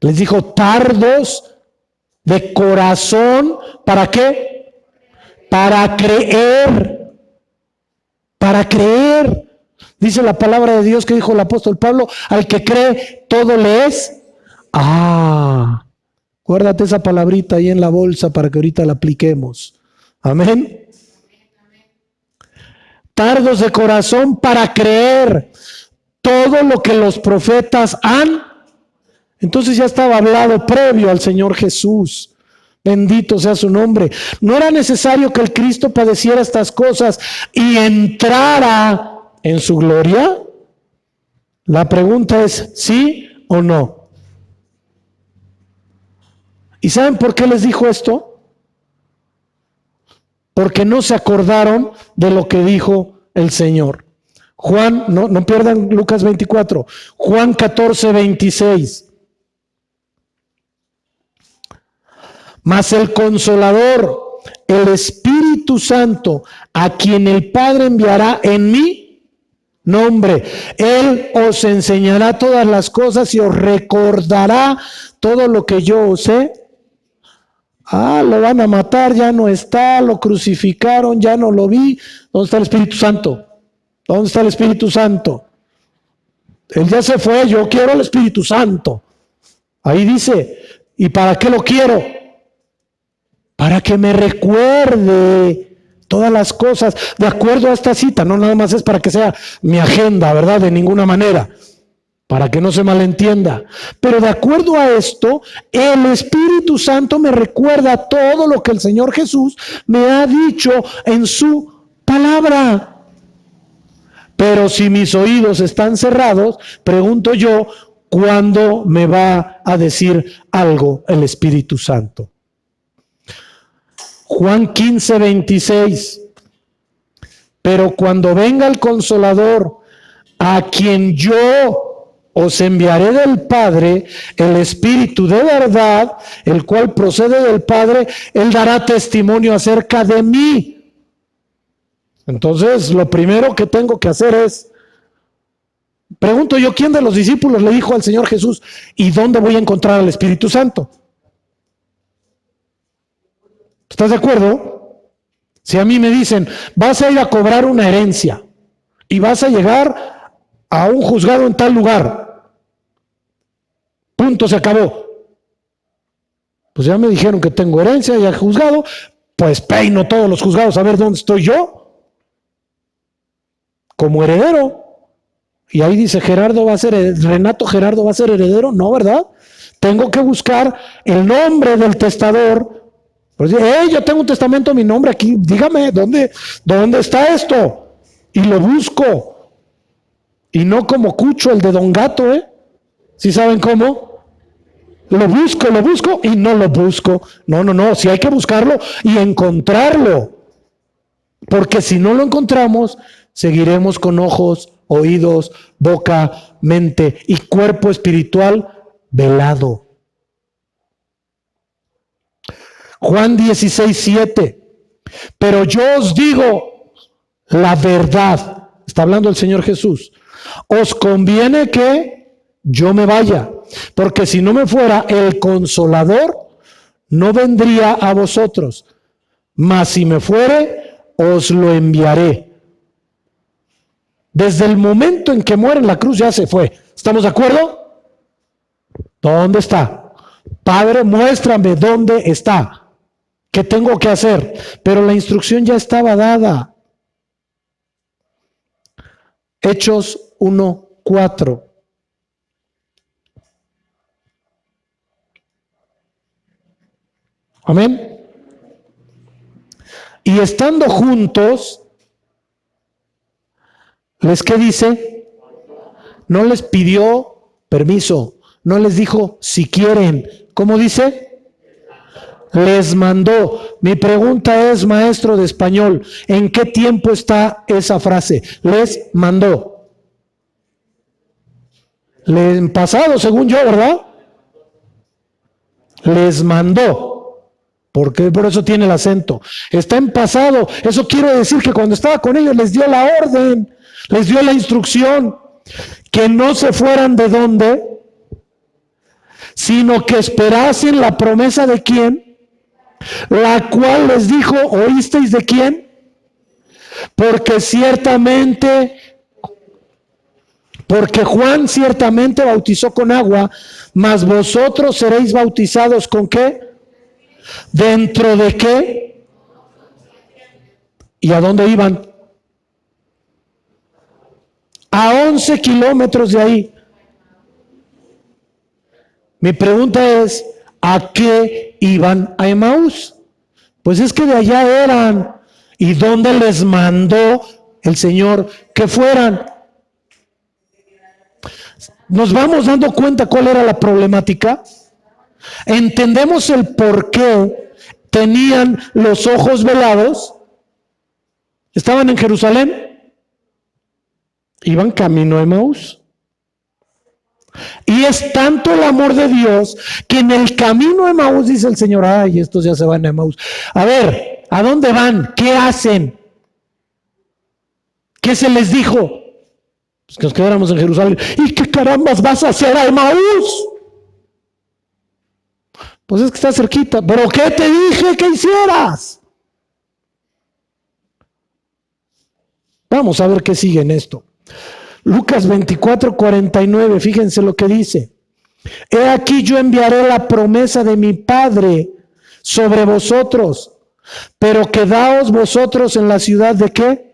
les dijo tardos de corazón, ¿para qué? Para creer. Para creer. Dice la palabra de Dios que dijo el apóstol Pablo, al que cree todo le es. Guárdate esa palabrita ahí en la bolsa para que ahorita la apliquemos. Amén. Tardos de corazón para creer todo lo que los profetas han. Entonces ya estaba hablado previo al Señor Jesús. Bendito sea su nombre. ¿No era necesario que el Cristo padeciera estas cosas y entrara en su gloria? La pregunta es ¿sí o no? ¿Y saben por qué les dijo esto? Porque no se acordaron de lo que dijo el Señor. Juan, no pierdan Lucas 24, Juan 14, 26. Mas el Consolador, el Espíritu Santo, a quien el Padre enviará en mi nombre, Él os enseñará todas las cosas y os recordará todo lo que yo os he. Lo van a matar, ya no está, lo crucificaron, ya no lo vi. ¿Dónde está el Espíritu Santo? ¿Dónde está el Espíritu Santo? Él ya se fue, yo quiero el Espíritu Santo. Ahí dice, ¿y para qué lo quiero? Para que me recuerde todas las cosas, de acuerdo a esta cita, no nada más es para que sea mi agenda, ¿verdad? De ninguna manera, para que no se malentienda. Pero de acuerdo a esto, el Espíritu Santo me recuerda todo lo que el Señor Jesús me ha dicho en su palabra. Pero si mis oídos están cerrados, pregunto yo, ¿cuándo me va a decir algo el Espíritu Santo? Juan 15, 26. Pero cuando venga el Consolador, a quien yo os enviaré del Padre, el Espíritu de verdad, el cual procede del Padre, él dará testimonio acerca de mí. Entonces, lo primero que tengo que hacer es, pregunto yo, ¿quién de los discípulos le dijo al Señor Jesús, ¿y dónde voy a encontrar al Espíritu Santo? ¿Estás de acuerdo? Si a mí me dicen, vas a ir a cobrar una herencia y vas a llegar a un juzgado en tal lugar, punto, se acabó. Pues ya me dijeron que tengo herencia, ya juzgado, pues peino todos los juzgados a ver dónde estoy yo, como heredero. Y ahí dice, Renato Gerardo va a ser heredero, no, ¿verdad? Tengo que buscar el nombre del testador. Pues, yo tengo un testamento a mi nombre aquí, dígame, ¿dónde está esto? Y lo busco. Y no como Cucho, el de Don Gato, ¿eh? ¿Sí saben cómo? Lo busco y no lo busco. No, si hay que buscarlo y encontrarlo. Porque si no lo encontramos, seguiremos con ojos, oídos, boca, mente y cuerpo espiritual velado. Juan 16:7. Pero yo os digo la verdad. Está hablando el Señor Jesús. Os conviene que yo me vaya, porque si no me fuera, el Consolador no vendría a vosotros. Mas si me fuere, os lo enviaré. Desde el momento en que muere en la cruz ya se fue. ¿Estamos de acuerdo? ¿Dónde está? Padre, muéstrame dónde está. ¿Qué tengo que hacer? Pero la instrucción ya estaba dada. Hechos 1:4. Amén. Y estando juntos, ¿qué dice? No les pidió permiso, no les dijo si quieren. ¿Cómo dice? Les mandó. Mi pregunta es, maestro de español, ¿en qué tiempo está esa frase? Les mandó. En pasado, según yo, ¿verdad? Les mandó. Porque por eso tiene el acento. Está en pasado. Eso quiere decir que cuando estaba con ellos les dio la orden, les dio la instrucción, que no se fueran de dónde, sino que esperasen la promesa de quién, la cual les dijo, ¿oísteis de quién? Porque Juan ciertamente bautizó con agua, mas vosotros seréis bautizados ¿con qué? ¿Dentro de qué? ¿Y a dónde iban? A 11 kilómetros de ahí. Mi pregunta es, ¿a qué iban a Emaús? Pues es que de allá eran. ¿Y dónde les mandó el Señor que fueran? ¿Nos vamos dando cuenta cuál era la problemática? ¿Entendemos el por qué tenían los ojos velados? ¿Estaban en Jerusalén? Iban camino a Emaús. Y es tanto el amor de Dios que en el camino a Emaús dice el Señor, ay, estos ya se van a Emaús. A ver, ¿a dónde van? ¿Qué hacen? ¿Qué se les dijo? Pues que nos quedáramos en Jerusalén. ¿Y qué carambas vas a hacer a Emaús? Pues es que está cerquita. ¿Pero qué te dije que hicieras? Vamos a ver qué sigue en esto. Lucas 24:49, fíjense lo que dice. He aquí yo enviaré la promesa de mi Padre sobre vosotros, pero quedaos vosotros en la ciudad de ¿qué?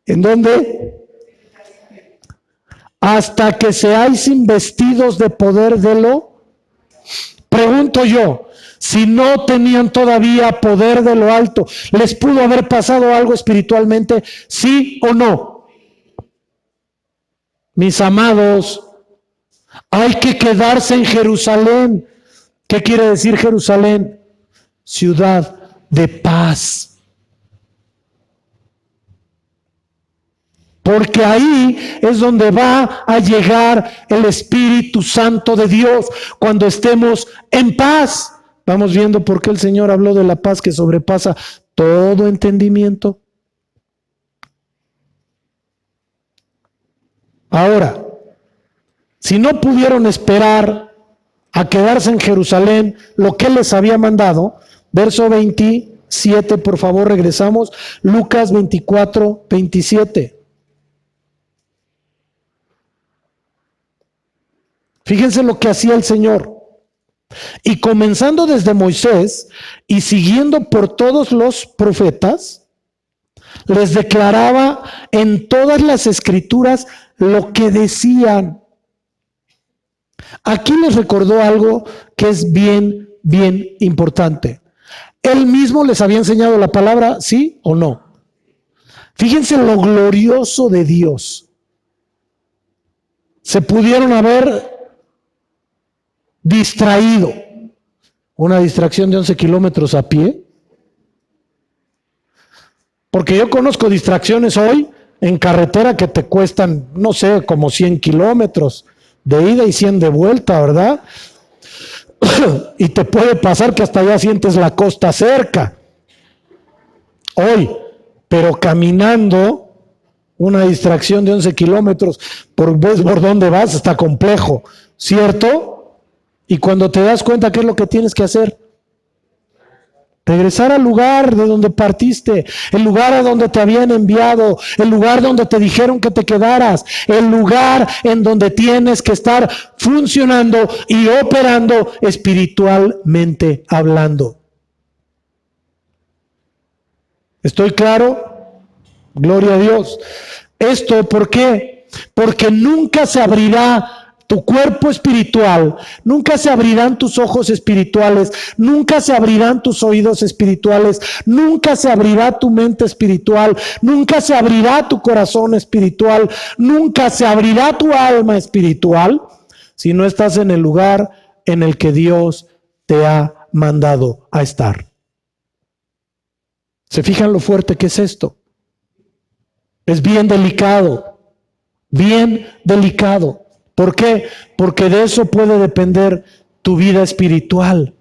¿En dónde? Hasta que seáis investidos de poder de lo. Pregunto yo, si no tenían todavía poder de lo alto, ¿les pudo haber pasado algo espiritualmente? ¿Sí o no? Mis amados, hay que quedarse en Jerusalén. ¿Qué quiere decir Jerusalén? Ciudad de paz. Porque ahí es donde va a llegar el Espíritu Santo de Dios, cuando estemos en paz. Vamos viendo por qué el Señor habló de la paz que sobrepasa todo entendimiento. Ahora, si no pudieron esperar a quedarse en Jerusalén lo que les había mandado, verso 27, por favor, regresamos, Lucas 24, 27. Fíjense lo que hacía el Señor. Y comenzando desde Moisés y siguiendo por todos los profetas, les declaraba en todas las escrituras lo que decían. Aquí les recordó algo que es bien importante. Él mismo les había enseñado la palabra, ¿sí o no? Fíjense lo glorioso de Dios. Se pudieron haber distraído. Una distracción de 11 kilómetros a pie. Porque yo conozco distracciones hoy en carretera que te cuestan, no sé, como 100 kilómetros de ida y 100 de vuelta, ¿verdad? Y te puede pasar que hasta allá sientes la costa cerca. Hoy, pero caminando, una distracción de 11 kilómetros, ves por dónde vas, está complejo, ¿cierto? Y cuando te das cuenta, ¿qué es lo que tienes que hacer? Regresar al lugar de donde partiste, el lugar a donde te habían enviado, el lugar donde te dijeron que te quedaras, el lugar en donde tienes que estar funcionando y operando espiritualmente hablando. ¿Estoy claro? Gloria a Dios. ¿Esto por qué? Porque nunca se abrirá tu cuerpo espiritual, nunca se abrirán tus ojos espirituales, nunca se abrirán tus oídos espirituales, nunca se abrirá tu mente espiritual, nunca se abrirá tu corazón espiritual, nunca se abrirá tu alma espiritual si no estás en el lugar en el que Dios te ha mandado a estar. ¿Se fijan lo fuerte que es esto? Es bien delicado, bien delicado. ¿Por qué? Porque de eso puede depender tu vida espiritual.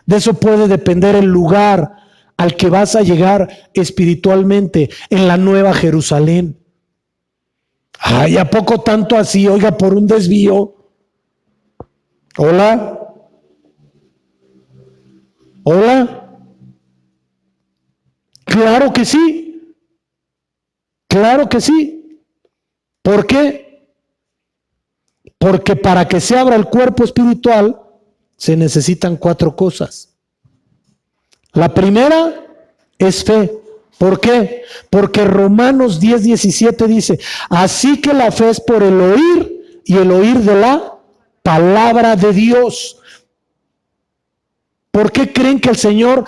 De eso puede depender el lugar al que vas a llegar espiritualmente en la nueva Jerusalén. Ay, ¿a poco tanto así? Oiga, por un desvío. Hola. Hola. Claro que sí. Claro que sí. ¿Por qué? Porque para que se abra el cuerpo espiritual se necesitan 4 cosas. La primera es fe. ¿Por qué? Porque Romanos 10:17 dice, así que la fe es por el oír y el oír de la palabra de Dios. ¿Por qué creen que el Señor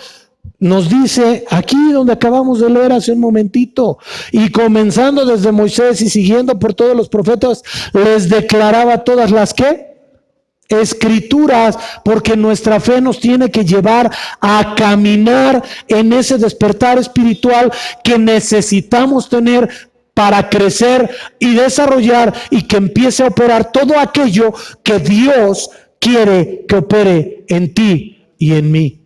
nos dice aquí donde acabamos de leer hace un momentito, y comenzando desde Moisés y siguiendo por todos los profetas, les declaraba todas las ¿qué? Escrituras, porque nuestra fe nos tiene que llevar a caminar en ese despertar espiritual que necesitamos tener para crecer y desarrollar y que empiece a operar todo aquello que Dios quiere que opere en ti y en mí.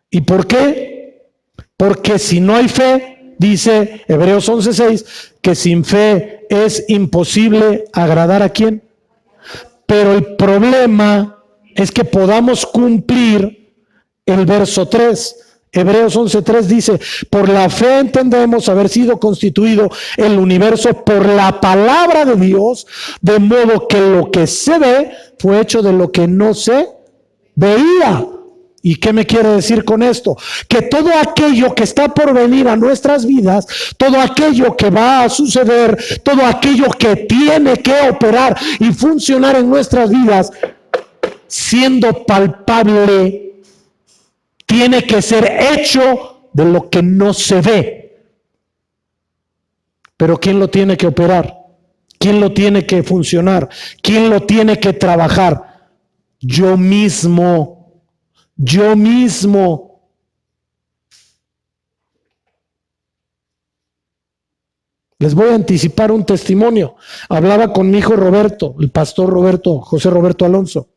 ¿Y por qué? Porque si no hay fe, dice Hebreos 11:6, que sin fe es imposible agradar a quién. Pero el problema es que podamos cumplir el verso 3. Hebreos 11:3 dice, por la fe entendemos haber sido constituido el universo por la palabra de Dios, de modo que lo que se ve fue hecho de lo que no se veía. ¿Y qué me quiere decir con esto? Que todo aquello que está por venir a nuestras vidas, todo aquello que va a suceder, todo aquello que tiene que operar y funcionar en nuestras vidas, siendo palpable, tiene que ser hecho de lo que no se ve. Pero ¿quién lo tiene que operar? ¿Quién lo tiene que funcionar? ¿Quién lo tiene que trabajar? Yo mismo. Yo mismo. Les voy a anticipar un testimonio. Hablaba con mi hijo Roberto, el pastor Roberto, José Roberto Alonso,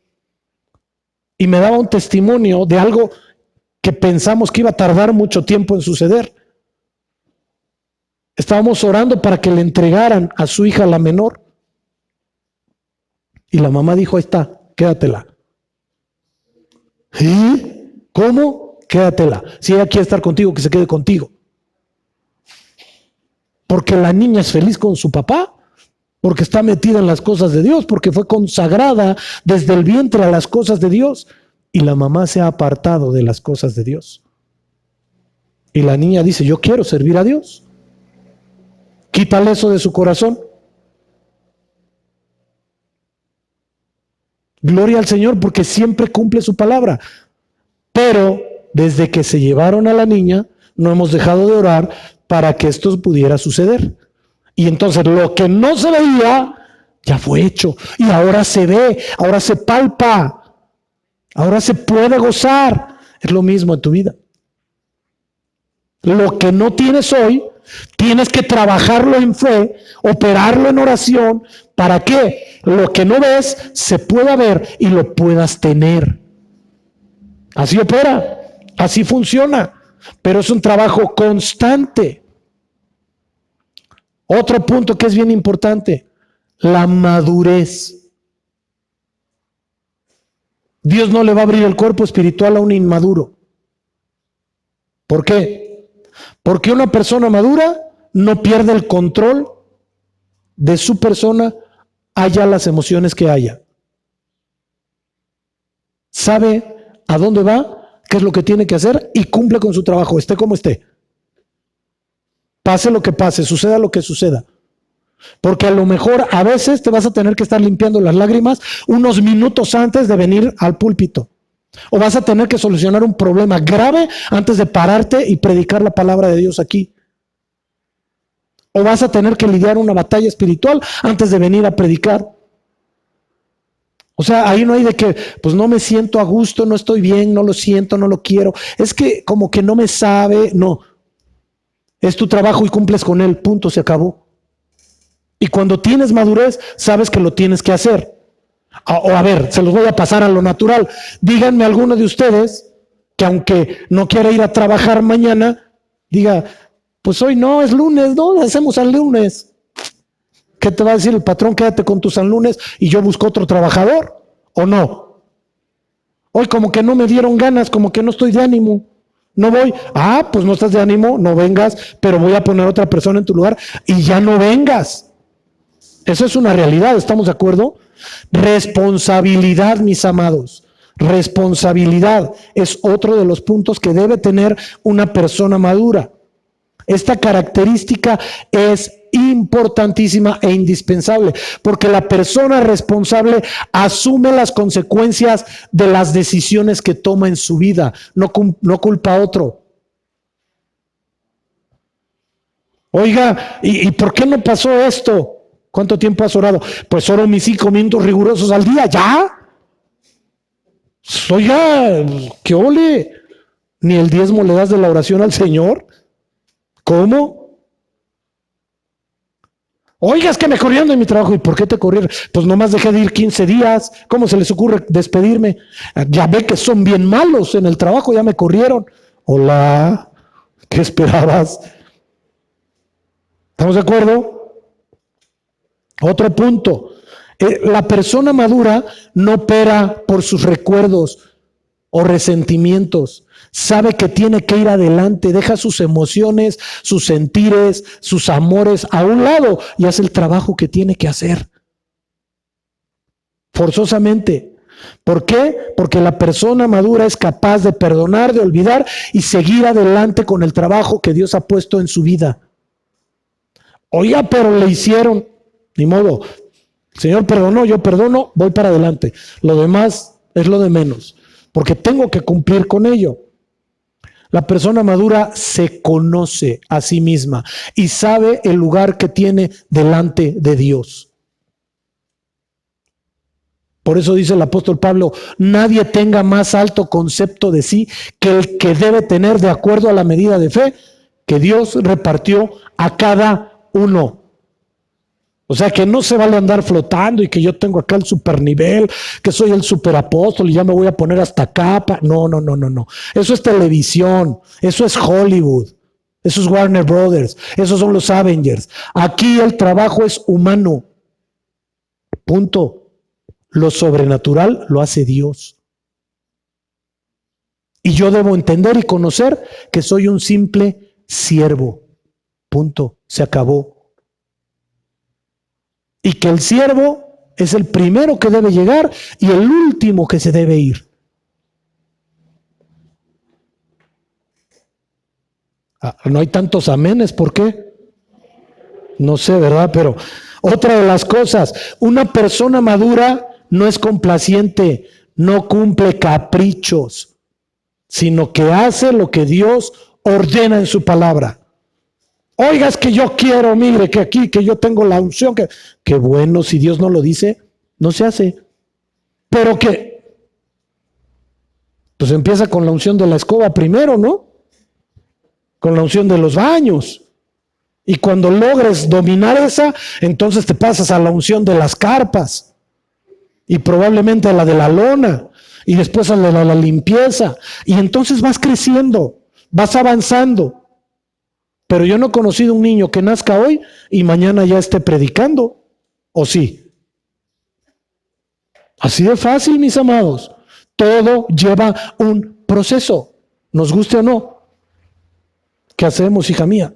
y me daba un testimonio de algo que pensamos que iba a tardar mucho tiempo en suceder. Estábamos orando para que le entregaran a su hija, la menor, y la mamá dijo: ahí está, quédatela. ¿Y? ¿Cómo? Quédatela. Si ella quiere estar contigo, que se quede contigo. Porque la niña es feliz con su papá, porque está metida en las cosas de Dios, porque fue consagrada desde el vientre a las cosas de Dios, y la mamá se ha apartado de las cosas de Dios. Y la niña dice: yo quiero servir a Dios. Quítale eso de su corazón. Gloria al Señor, porque siempre cumple su palabra. Pero desde que se llevaron a la niña, no hemos dejado de orar para que esto pudiera suceder. Y entonces lo que no se veía, ya fue hecho. Y ahora se ve, ahora se palpa, ahora se puede gozar. Es lo mismo en tu vida. Lo que no tienes hoy, tienes que trabajarlo en fe, operarlo en oración, para que lo que no ves se pueda ver y lo puedas tener. Así opera, así funciona, pero es un trabajo constante. Otro punto que es bien importante: la madurez. Dios no le va a abrir el cuerpo espiritual a un inmaduro. ¿Por qué? Porque una persona madura no pierde el control de su persona, haya las emociones que haya. Sabe a dónde va, qué es lo que tiene que hacer y cumple con su trabajo, esté como esté. Pase lo que pase, suceda lo que suceda. Porque a lo mejor a veces te vas a tener que estar limpiando las lágrimas unos minutos antes de venir al púlpito. O vas a tener que solucionar un problema grave antes de pararte y predicar la palabra de Dios aquí. O vas a tener que lidiar una batalla espiritual antes de venir a predicar. O sea, ahí no hay de que, pues no me siento a gusto, no estoy bien, no lo siento, no lo quiero. Es que como que no me sabe, no. Es tu trabajo y cumples con él, punto, se acabó. Y cuando tienes madurez, sabes que lo tienes que hacer. O a ver, se los voy a pasar a lo natural. Díganme alguno de ustedes que aunque no quiera ir a trabajar mañana, diga: pues hoy no, es lunes, no, hacemos al lunes. ¿Qué te va a decir el patrón? Quédate con tu San Lunes y yo busco otro trabajador, ¿o no? Hoy como que no me dieron ganas, como que no estoy de ánimo, no voy. Ah, pues no estás de ánimo, no vengas, pero voy a poner a otra persona en tu lugar y ya no vengas. Eso es una realidad, ¿estamos de acuerdo? Responsabilidad, mis amados. Responsabilidad es otro de los puntos que debe tener una persona madura. Esta característica es importantísima e indispensable, porque la persona responsable asume las consecuencias de las decisiones que toma en su vida, no culpa a otro. Oiga, ¿y por qué no pasó esto? ¿Cuánto tiempo has orado? Pues oro mis 5 minutos rigurosos al día, ¿ya? Oiga, ¿qué ole? ¿Ni el diezmo le das de la oración al Señor? ¿Cómo? Oiga, es que me corrieron de mi trabajo. ¿Y por qué te corrieron? Pues nomás dejé de ir 15 días. ¿Cómo se les ocurre despedirme? Ya ve que son bien malos en el trabajo, ya me corrieron. Hola, ¿qué esperabas? ¿Estamos de acuerdo? Otro punto. La persona madura no opera por sus recuerdos o resentimientos. Sabe que tiene que ir adelante, deja sus emociones, sus sentires, sus amores a un lado y hace el trabajo que tiene que hacer. Forzosamente. ¿Por qué? Porque la persona madura es capaz de perdonar, de olvidar y seguir adelante con el trabajo que Dios ha puesto en su vida. Oiga, pero le hicieron, ni modo. El Señor perdonó, yo perdono, voy para adelante. Lo demás es lo de menos, porque tengo que cumplir con ello. La persona madura se conoce a sí misma y sabe el lugar que tiene delante de Dios. Por eso dice el apóstol Pablo, nadie tenga más alto concepto de sí que el que debe tener de acuerdo a la medida de fe que Dios repartió a cada uno. O sea, que no se vale andar flotando y que yo tengo acá el supernivel, que soy el superapóstol y ya me voy a poner hasta acá. No. Eso es televisión, eso es Hollywood, eso es Warner Brothers, esos son los Avengers. Aquí el trabajo es humano. Punto. Lo sobrenatural lo hace Dios. Y yo debo entender y conocer que soy un simple siervo. Punto. Se acabó. Y que el siervo es el primero que debe llegar y el último que se debe ir. No hay tantos amenes, ¿por qué? No sé, ¿verdad? Pero otra de las cosas, una persona madura no es complaciente, no cumple caprichos, sino que hace lo que Dios ordena en su palabra. Oiga, es que yo quiero, mire, que aquí, que yo tengo la unción, que bueno, si Dios no lo dice, no se hace. Pero que, pues empieza con la unción de la escoba primero, ¿no? Con la unción de los baños. Y cuando logres dominar esa, entonces te pasas a la unción de las carpas. Y probablemente a la de la lona. Y después a la de la limpieza. Y entonces vas creciendo, vas avanzando. Pero yo no he conocido un niño que nazca hoy y mañana ya esté predicando. ¿O sí? Así de fácil, mis amados. Todo lleva un proceso, nos guste o no. ¿Qué hacemos, hija mía?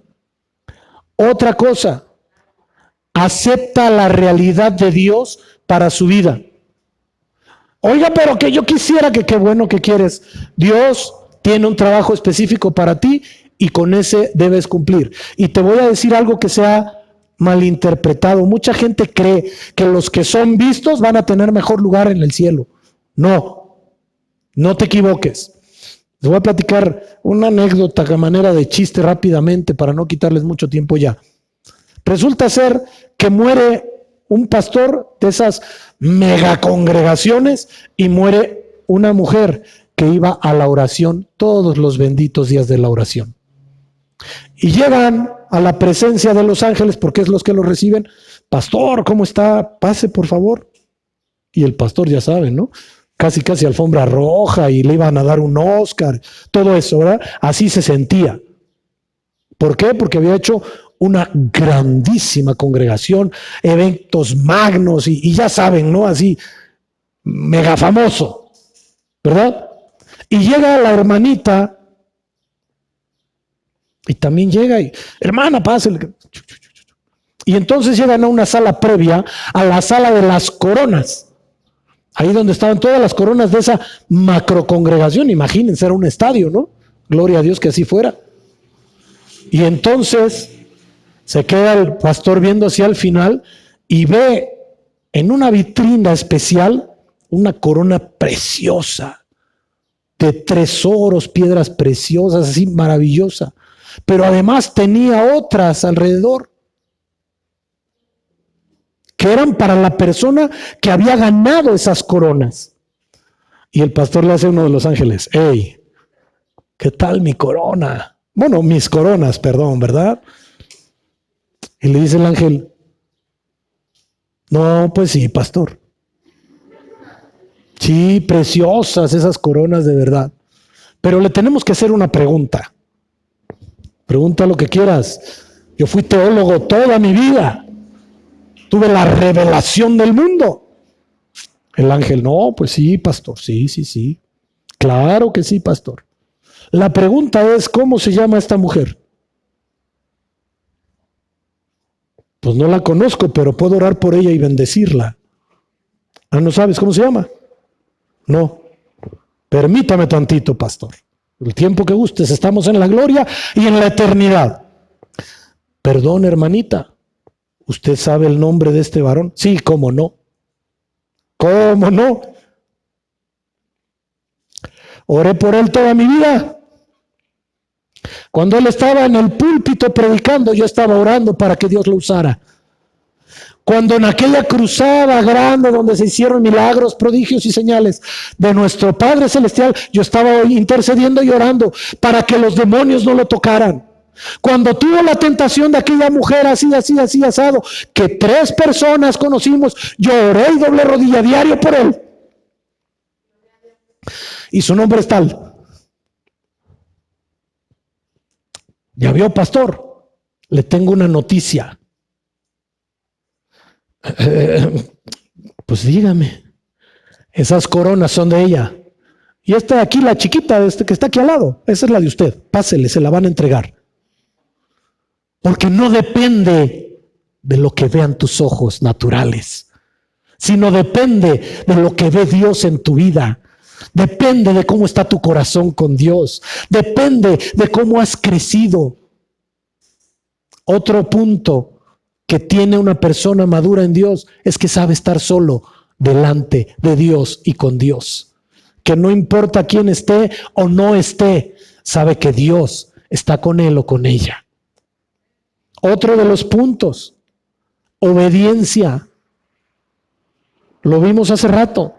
Otra cosa, acepta la realidad de Dios para su vida. Oiga, pero que yo quisiera que qué bueno que quieres. Dios tiene un trabajo específico para ti y con ese debes cumplir. Y te voy a decir algo que sea malinterpretado. Mucha gente cree que los que son vistos van a tener mejor lugar en el cielo. No te equivoques. Les voy a platicar una anécdota a manera de chiste rápidamente para no quitarles mucho tiempo ya. Resulta ser que muere un pastor de esas megacongregaciones y muere una mujer que iba a la oración todos los benditos días de la oración. Y llegan a la presencia de los ángeles porque es los que lo reciben. Pastor, ¿cómo está? Pase, por favor. Y el pastor, ya sabe, ¿no? Casi alfombra roja y le iban a dar un Oscar, todo eso, ¿verdad? Así se sentía. ¿Por qué? Porque había hecho una grandísima congregación, eventos magnos y ya saben, ¿no? Así, mega famoso, ¿verdad? Y llega la hermanita y también llega y, hermana, pásale. Y entonces llegan a una sala previa, a la sala de las coronas. Ahí donde estaban todas las coronas de esa macrocongregación. Imagínense, era un estadio, ¿no? Gloria a Dios que así fuera. Y entonces se queda el pastor viendo hacia el final y ve en una vitrina especial una corona preciosa de 3 oros, piedras preciosas, así maravillosa. Pero además tenía otras alrededor que eran para la persona que había ganado esas coronas. Y el pastor le hace a uno de los ángeles, hey, ¿qué tal mi corona? Bueno, mis coronas, perdón, ¿verdad? Y le dice el ángel, no, pues sí, pastor. Sí, preciosas esas coronas de verdad. Pero le tenemos que hacer una pregunta. Pregunta lo que quieras. Yo fui teólogo toda mi vida. Tuve la revelación del mundo. El ángel, no, pues sí, pastor, sí. Claro que sí, pastor. La pregunta es, ¿cómo se llama esta mujer? Pues no la conozco, pero puedo orar por ella y bendecirla. Ah, ¿no sabes cómo se llama? No. Permítame tantito, pastor. El tiempo que gustes, estamos en la gloria y en la eternidad. Perdón, hermanita. ¿Usted sabe el nombre de este varón? Sí, cómo no. ¿Cómo no? Oré por él toda mi vida. Cuando él estaba en el púlpito predicando, yo estaba orando para que Dios lo usara. Cuando en aquella cruzada grande donde se hicieron milagros, prodigios y señales de nuestro Padre Celestial, yo estaba intercediendo y orando para que los demonios no lo tocaran. Cuando tuvo la tentación de aquella mujer así, asado, que 3 personas conocimos, yo oré y doblé rodilla diario por él. Y su nombre es tal. Ya vio, pastor, le tengo una noticia. Pues dígame, esas coronas son de ella. Y esta de aquí, la chiquita, que está aquí al lado, esa es la de usted. Pásele, se la van a entregar. Porque no depende de lo que vean tus ojos naturales, sino depende de lo que ve Dios en tu vida. Depende de cómo está tu corazón con Dios. Depende de cómo has crecido. Otro punto que tiene una persona madura en Dios es que sabe estar solo delante de Dios y con Dios. Que no importa quién esté o no esté, sabe que Dios está con él o con ella. Otro de los puntos, obediencia. Lo vimos hace rato.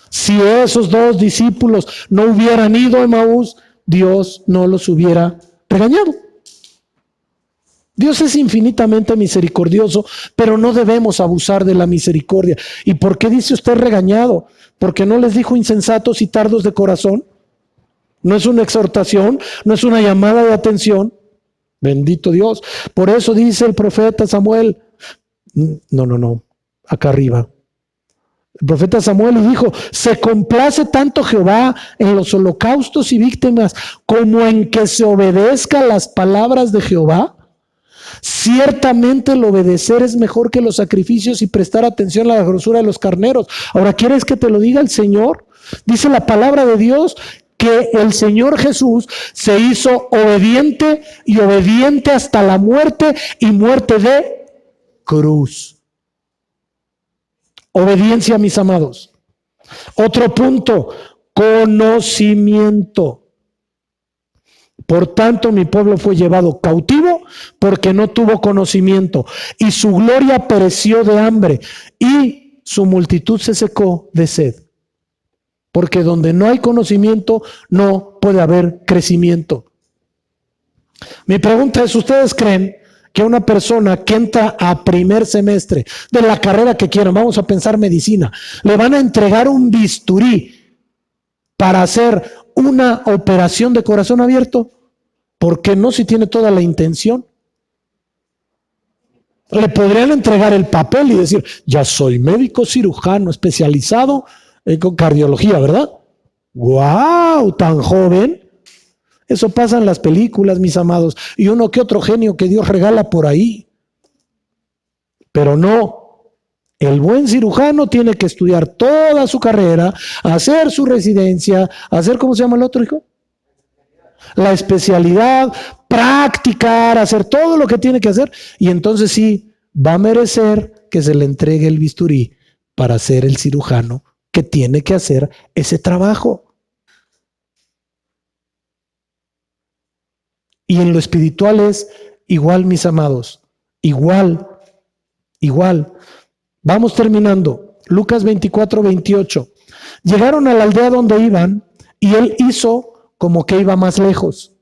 Si esos 2 discípulos no hubieran ido a Emaús, Dios no los hubiera regañado. Dios es infinitamente misericordioso, pero no debemos abusar de la misericordia. ¿Y por qué dice usted regañado? ¿Porque no les dijo insensatos y tardos de corazón? ¿No es una exhortación? ¿No es una llamada de atención? Bendito Dios. Por eso dice el profeta Samuel. No, acá arriba. El profeta Samuel dijo, se complace tanto Jehová en los holocaustos y víctimas como en que se obedezca las palabras de Jehová. Ciertamente el obedecer es mejor que los sacrificios y prestar atención a la grosura de los carneros. Ahora, ¿quieres que te lo diga el Señor? Dice la palabra de Dios que el Señor Jesús se hizo obediente y obediente hasta la muerte y muerte de cruz. Obediencia, mis amados. Otro punto, conocimiento. Por tanto, mi pueblo fue llevado cautivo porque no tuvo conocimiento, y su gloria pereció de hambre, y su multitud se secó de sed. Porque donde no hay conocimiento, no puede haber crecimiento. Mi pregunta es, ¿ustedes creen que una persona que entra a primer semestre de la carrera que quieran, vamos a pensar medicina, le van a entregar un bisturí para hacer una operación de corazón abierto? ¿Por qué no, si tiene toda la intención? Le podrían entregar el papel y decir, ya soy médico cirujano especializado con cardiología, ¿verdad? ¡Wow! ¿Tan joven? Eso pasa en las películas, mis amados, y uno que otro genio que Dios regala por ahí. Pero no, el buen cirujano tiene que estudiar toda su carrera, hacer su residencia, hacer, ¿cómo se llama el otro, hijo? La especialidad, practicar, hacer todo lo que tiene que hacer, y entonces sí, va a merecer que se le entregue el bisturí para ser el cirujano que tiene que hacer ese trabajo. Y en lo espiritual es igual, mis amados, igual. Vamos terminando. Lucas 24:28. Llegaron a la aldea donde iban y él hizo como que iba más lejos.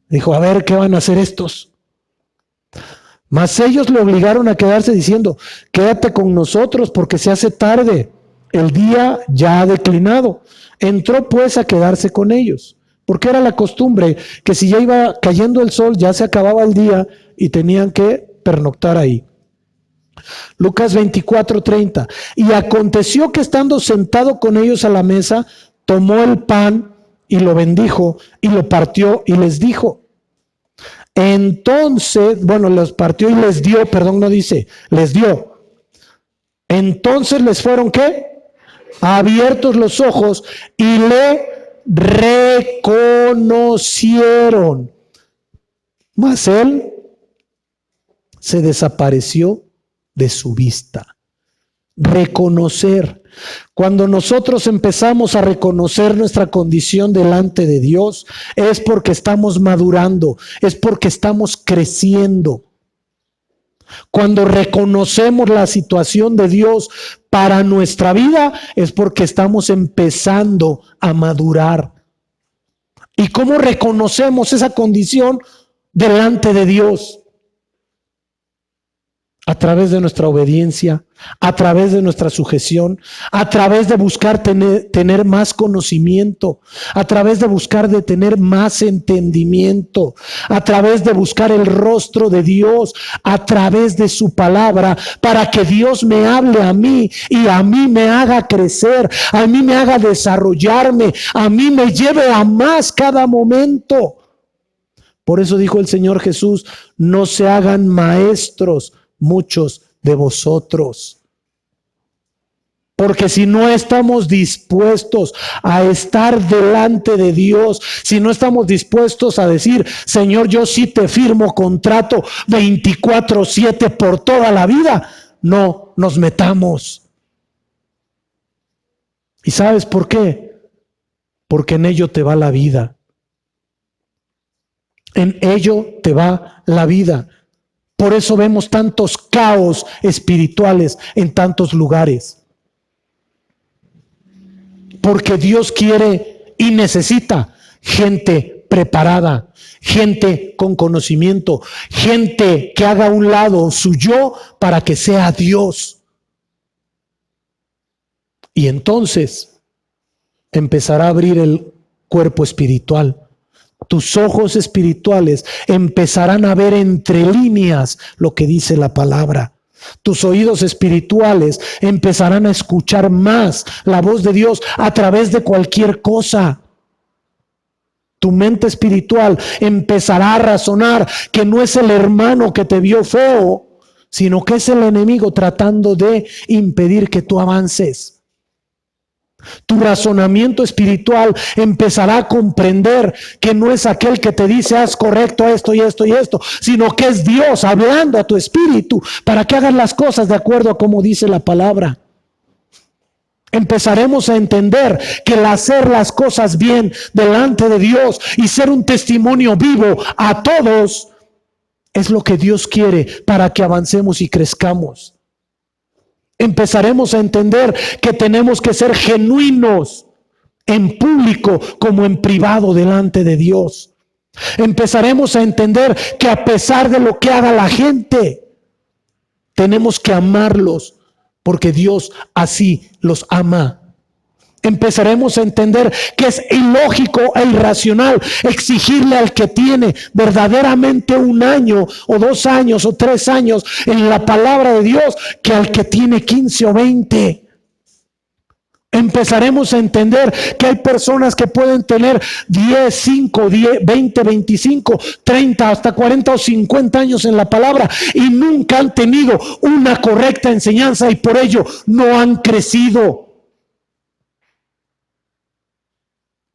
Dijo, a ver, ¿qué van a hacer estos? Mas ellos le obligaron a quedarse diciendo, quédate con nosotros porque se hace tarde, el día ya ha declinado. Entró pues a quedarse con ellos, porque era la costumbre que si ya iba cayendo el sol, ya se acababa el día y tenían que pernoctar ahí. Lucas 24:30. Y aconteció que estando sentado con ellos a la mesa, tomó el pan y lo bendijo y lo partió y les dijo. Entonces, los partió y les dio, no dice, les dio. Entonces les fueron, ¿qué? Abiertos los ojos y le reconocieron. Mas él se desapareció de su vista. Reconocer. Cuando nosotros empezamos a reconocer nuestra condición delante de Dios, es porque estamos madurando, es porque estamos creciendo. Cuando reconocemos la situación de Dios para nuestra vida, es porque estamos empezando a madurar. ¿Y cómo reconocemos esa condición delante de Dios? A través de nuestra obediencia, a través de nuestra sujeción, a través de buscar tener más conocimiento, a través de buscar de tener más entendimiento, a través de buscar el rostro de Dios, a través de su palabra, para que Dios me hable a mí y a mí me haga crecer, a mí me haga desarrollarme, a mí me lleve a más cada momento. Por eso dijo el Señor Jesús: no se hagan maestros muchos de vosotros. Porque si no estamos dispuestos a estar delante de Dios, si no estamos dispuestos a decir: Señor, yo sí te firmo contrato 24/7 por toda la vida, no nos metamos. ¿Y sabes por qué? Porque en ello te va la vida. En ello te va la vida. Por eso vemos tantos caos espirituales en tantos lugares. Porque Dios quiere y necesita gente preparada, gente con conocimiento, gente que haga a un lado su yo para que sea Dios. Y entonces empezará a abrir el cuerpo espiritual. Tus ojos espirituales empezarán a ver entre líneas lo que dice la palabra. Tus oídos espirituales empezarán a escuchar más la voz de Dios a través de cualquier cosa. Tu mente espiritual empezará a razonar que no es el hermano que te vio feo, sino que es el enemigo tratando de impedir que tú avances. Tu razonamiento espiritual empezará a comprender que no es aquel que te dice: haz correcto esto y esto y esto, sino que es Dios hablando a tu espíritu para que hagas las cosas de acuerdo a como dice la palabra. Empezaremos a entender que el hacer las cosas bien delante de Dios y ser un testimonio vivo a todos es lo que Dios quiere para que avancemos y crezcamos. Empezaremos a entender que tenemos que ser genuinos en público como en privado delante de Dios. Empezaremos a entender que a pesar de lo que haga la gente, tenemos que amarlos porque Dios así los ama. Empezaremos a entender que es ilógico e irracional exigirle al que tiene verdaderamente 1 año o 2 años o 3 años en la palabra de Dios que al que tiene 15 o 20. Empezaremos a entender que hay personas que pueden tener 10, 5, 10, 20, 25, 30, hasta 40 o 50 años en la palabra y nunca han tenido una correcta enseñanza y por ello no han crecido.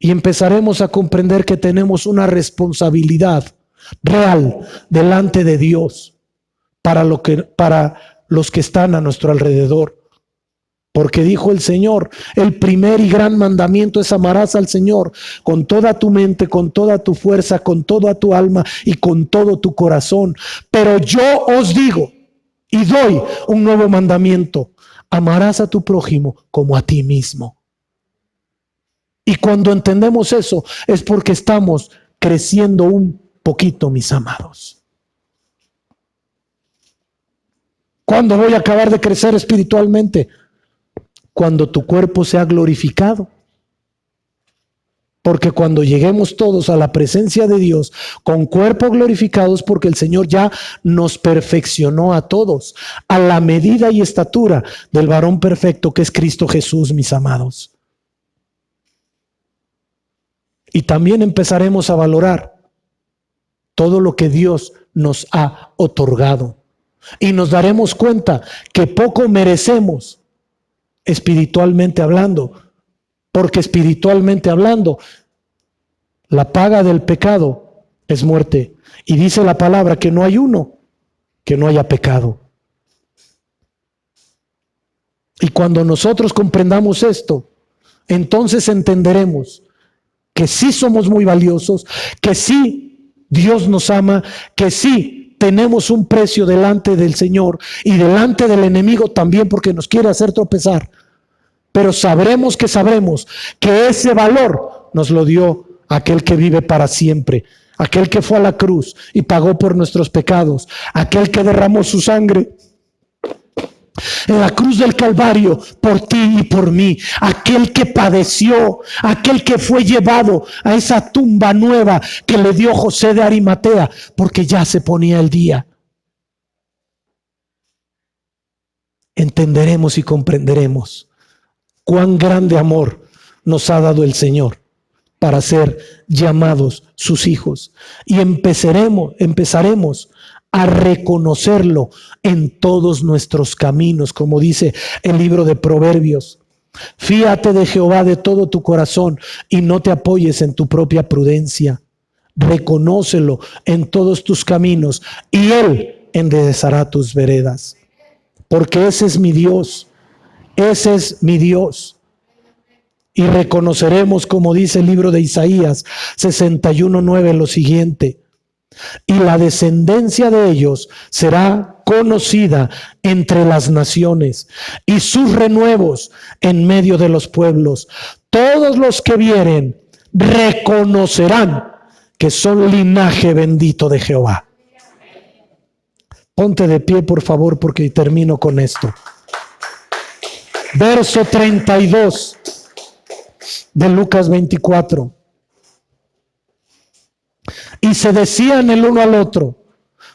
Y empezaremos a comprender que tenemos una responsabilidad real delante de Dios para los que están a nuestro alrededor. Porque dijo el Señor, el primer y gran mandamiento es: amarás al Señor con toda tu mente, con toda tu fuerza, con toda tu alma y con todo tu corazón. Pero yo os digo y doy un nuevo mandamiento: amarás a tu prójimo como a ti mismo. Y cuando entendemos eso es porque estamos creciendo un poquito, mis amados. ¿Cuándo voy a acabar de crecer espiritualmente? Cuando tu cuerpo sea glorificado. Porque cuando lleguemos todos a la presencia de Dios con cuerpos glorificados, porque el Señor ya nos perfeccionó a todos a la medida y estatura del varón perfecto que es Cristo Jesús, mis amados. Y también empezaremos a valorar todo lo que Dios nos ha otorgado. Y nos daremos cuenta que poco merecemos espiritualmente hablando. Porque espiritualmente hablando, la paga del pecado es muerte. Y dice la palabra que no hay uno que no haya pecado. Y cuando nosotros comprendamos esto, entonces entenderemos que sí somos muy valiosos, que sí Dios nos ama, que sí tenemos un precio delante del Señor y delante del enemigo también, porque nos quiere hacer tropezar. Pero sabremos que ese valor nos lo dio aquel que vive para siempre, aquel que fue a la cruz y pagó por nuestros pecados, aquel que derramó su sangre en la cruz del Calvario por ti y por mí, aquel que padeció, aquel que fue llevado a esa tumba nueva que le dio José de Arimatea, porque ya se ponía el día. Entenderemos y comprenderemos cuán grande amor nos ha dado el Señor para ser llamados sus hijos, y empezaremos a reconocerlo en todos nuestros caminos, como dice el libro de Proverbios. Fíate de Jehová de todo tu corazón y no te apoyes en tu propia prudencia. Reconócelo en todos tus caminos y Él enderezará tus veredas. Porque ese es mi Dios, ese es mi Dios. Y reconoceremos, como dice el libro de Isaías 61:9, lo siguiente: y la descendencia de ellos será conocida entre las naciones, y sus renuevos en medio de los pueblos. Todos los que vieren reconocerán que son linaje bendito de Jehová. Ponte de pie, por favor, porque termino con esto. Verso 32 de Lucas 24. Y se decían el uno al otro: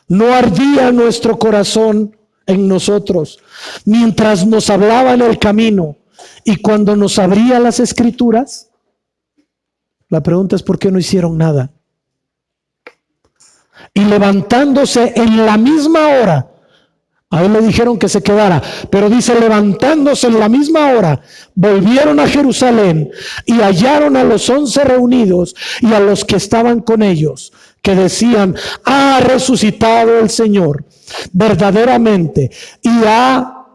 ¿no ardía nuestro corazón en nosotros mientras nos hablaba en el camino y cuando nos abría las escrituras? La pregunta es: ¿por qué no hicieron nada? Y levantándose en la misma hora, a él le dijeron que se quedara, pero dice: levantándose en la misma hora, volvieron a Jerusalén y hallaron a los 11 reunidos y a los que estaban con ellos, que decían: ha resucitado el Señor verdaderamente y ha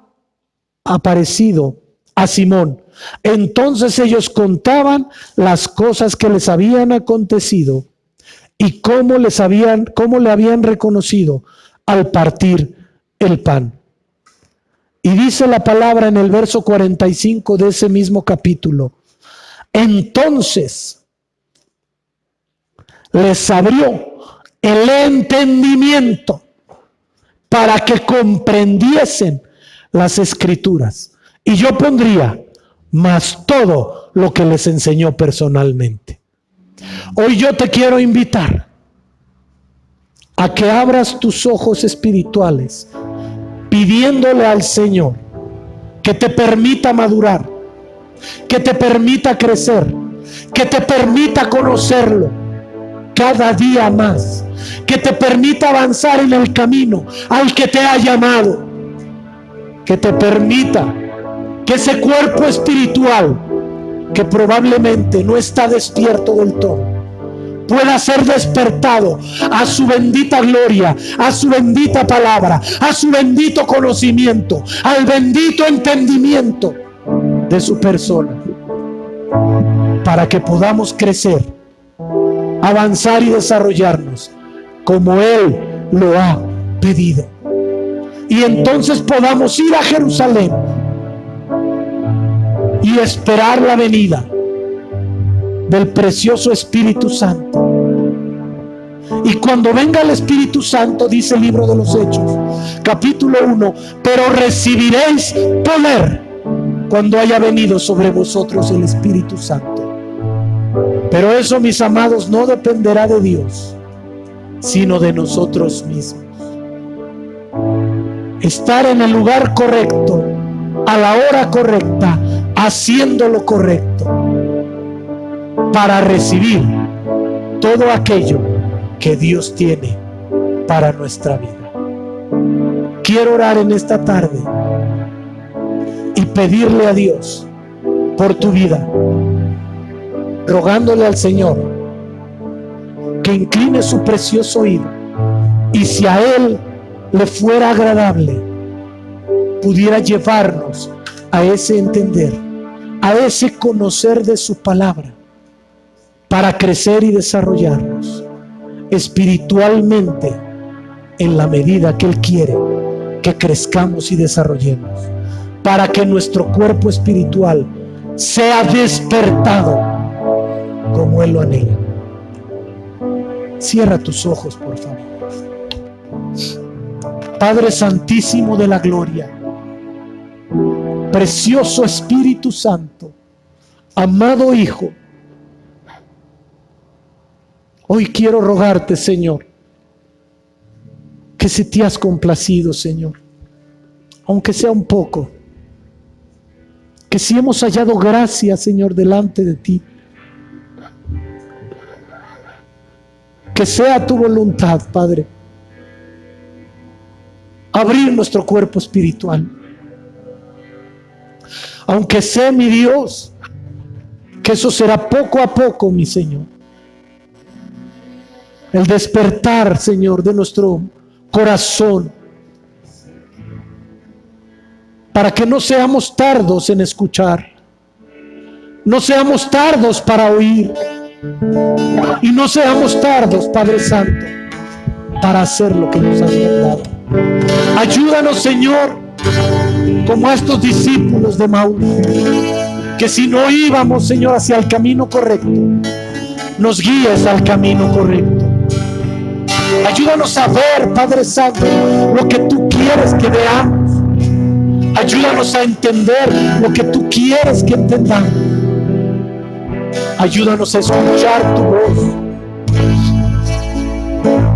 aparecido a Simón. Entonces ellos contaban las cosas que les habían acontecido y cómo le habían reconocido al partir el pan. Y dice la palabra en el verso 45 de ese mismo capítulo: entonces les abrió el entendimiento para que comprendiesen las escrituras. Y yo pondría: más todo lo que les enseñó personalmente. Hoy yo te quiero invitar a que abras tus ojos espirituales, pidiéndole al Señor que te permita madurar, que te permita crecer, que te permita conocerlo cada día más, que te permita avanzar en el camino al que te ha llamado, que te permita que ese cuerpo espiritual que probablemente no está despierto del todo pueda ser despertado a su bendita gloria, a su bendita palabra, a su bendito conocimiento, al bendito entendimiento de su persona, para que podamos crecer, avanzar y desarrollarnos como Él lo ha pedido. Y entonces podamos ir a Jerusalén y esperar la venida del precioso Espíritu Santo. Y cuando venga el Espíritu Santo, dice el libro de los Hechos, capítulo 1, pero recibiréis poder cuando haya venido sobre vosotros el Espíritu Santo. Pero eso, mis amados, no dependerá de Dios, sino de nosotros mismos. Estar en el lugar correcto, a la hora correcta, haciendo lo correcto, para recibir todo aquello que Dios tiene para nuestra vida. Quiero orar en esta tarde y pedirle a Dios por tu vida, rogándole al Señor que incline su precioso oído, y si a Él le fuera agradable, pudiera llevarnos a ese entender, a ese conocer de su palabra, para crecer y desarrollarnos espiritualmente en la medida que Él quiere que crezcamos y desarrollemos, para que nuestro cuerpo espiritual sea despertado como Él lo anhela. Cierra tus ojos, por favor. Padre Santísimo de la gloria, precioso Espíritu Santo, amado Hijo, hoy quiero rogarte, Señor, que si te has complacido, Señor, aunque sea un poco, que si hemos hallado gracia, Señor, delante de ti, que sea tu voluntad, Padre, abrir nuestro cuerpo espiritual. Aunque sé, mi Dios, que eso será poco a poco, mi Señor. El despertar, Señor, de nuestro corazón, para que no seamos tardos en escuchar, no seamos tardos para oír, y no seamos tardos, Padre Santo, para hacer lo que nos has mandado. Ayúdanos, Señor, como a estos discípulos de Maús, que si no íbamos, Señor, hacia el camino correcto, nos guíes al camino correcto. Ayúdanos a ver, Padre Santo, lo que tú quieres que veamos. Ayúdanos a entender lo que tú quieres que entendamos. Ayúdanos a escuchar tu voz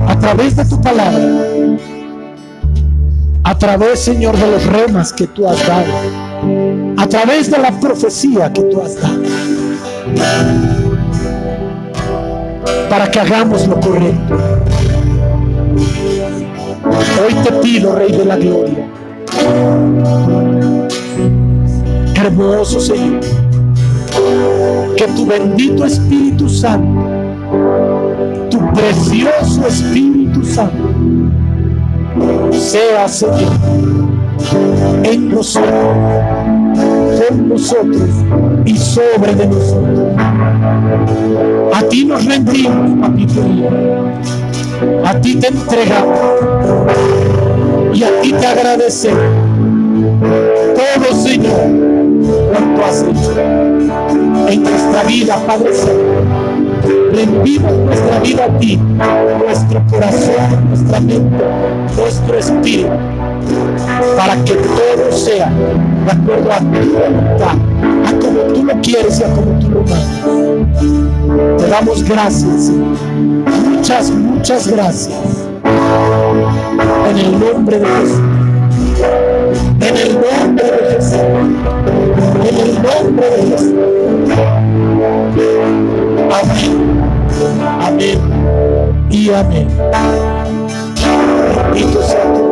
a través de tu palabra, a través, Señor, de los remas que tú has dado, a través de la profecía que tú has dado, para que hagamos lo correcto. Hoy te pido, Rey de la Gloria, hermoso Señor, que tu bendito Espíritu Santo, tu precioso Espíritu Santo, sea, Señor, en nosotros, con nosotros y sobre de nosotros. A ti nos rendimos, papito mío. A ti te entregamos y a ti te agradecemos todo, Señor, cuanto has hecho en nuestra vida, Padre Santo. Rendimos nuestra vida a ti, nuestro corazón, nuestra mente, nuestro espíritu, para que todo sea de acuerdo a tu voluntad, a como tú lo quieres y a como tú lo mandas. Te damos gracias, Señor. Muchas, muchas gracias. En el nombre de Jesús. En el nombre de Jesús. En el nombre de Jesús. Amén. Amén. Y amén. Bendito sea tu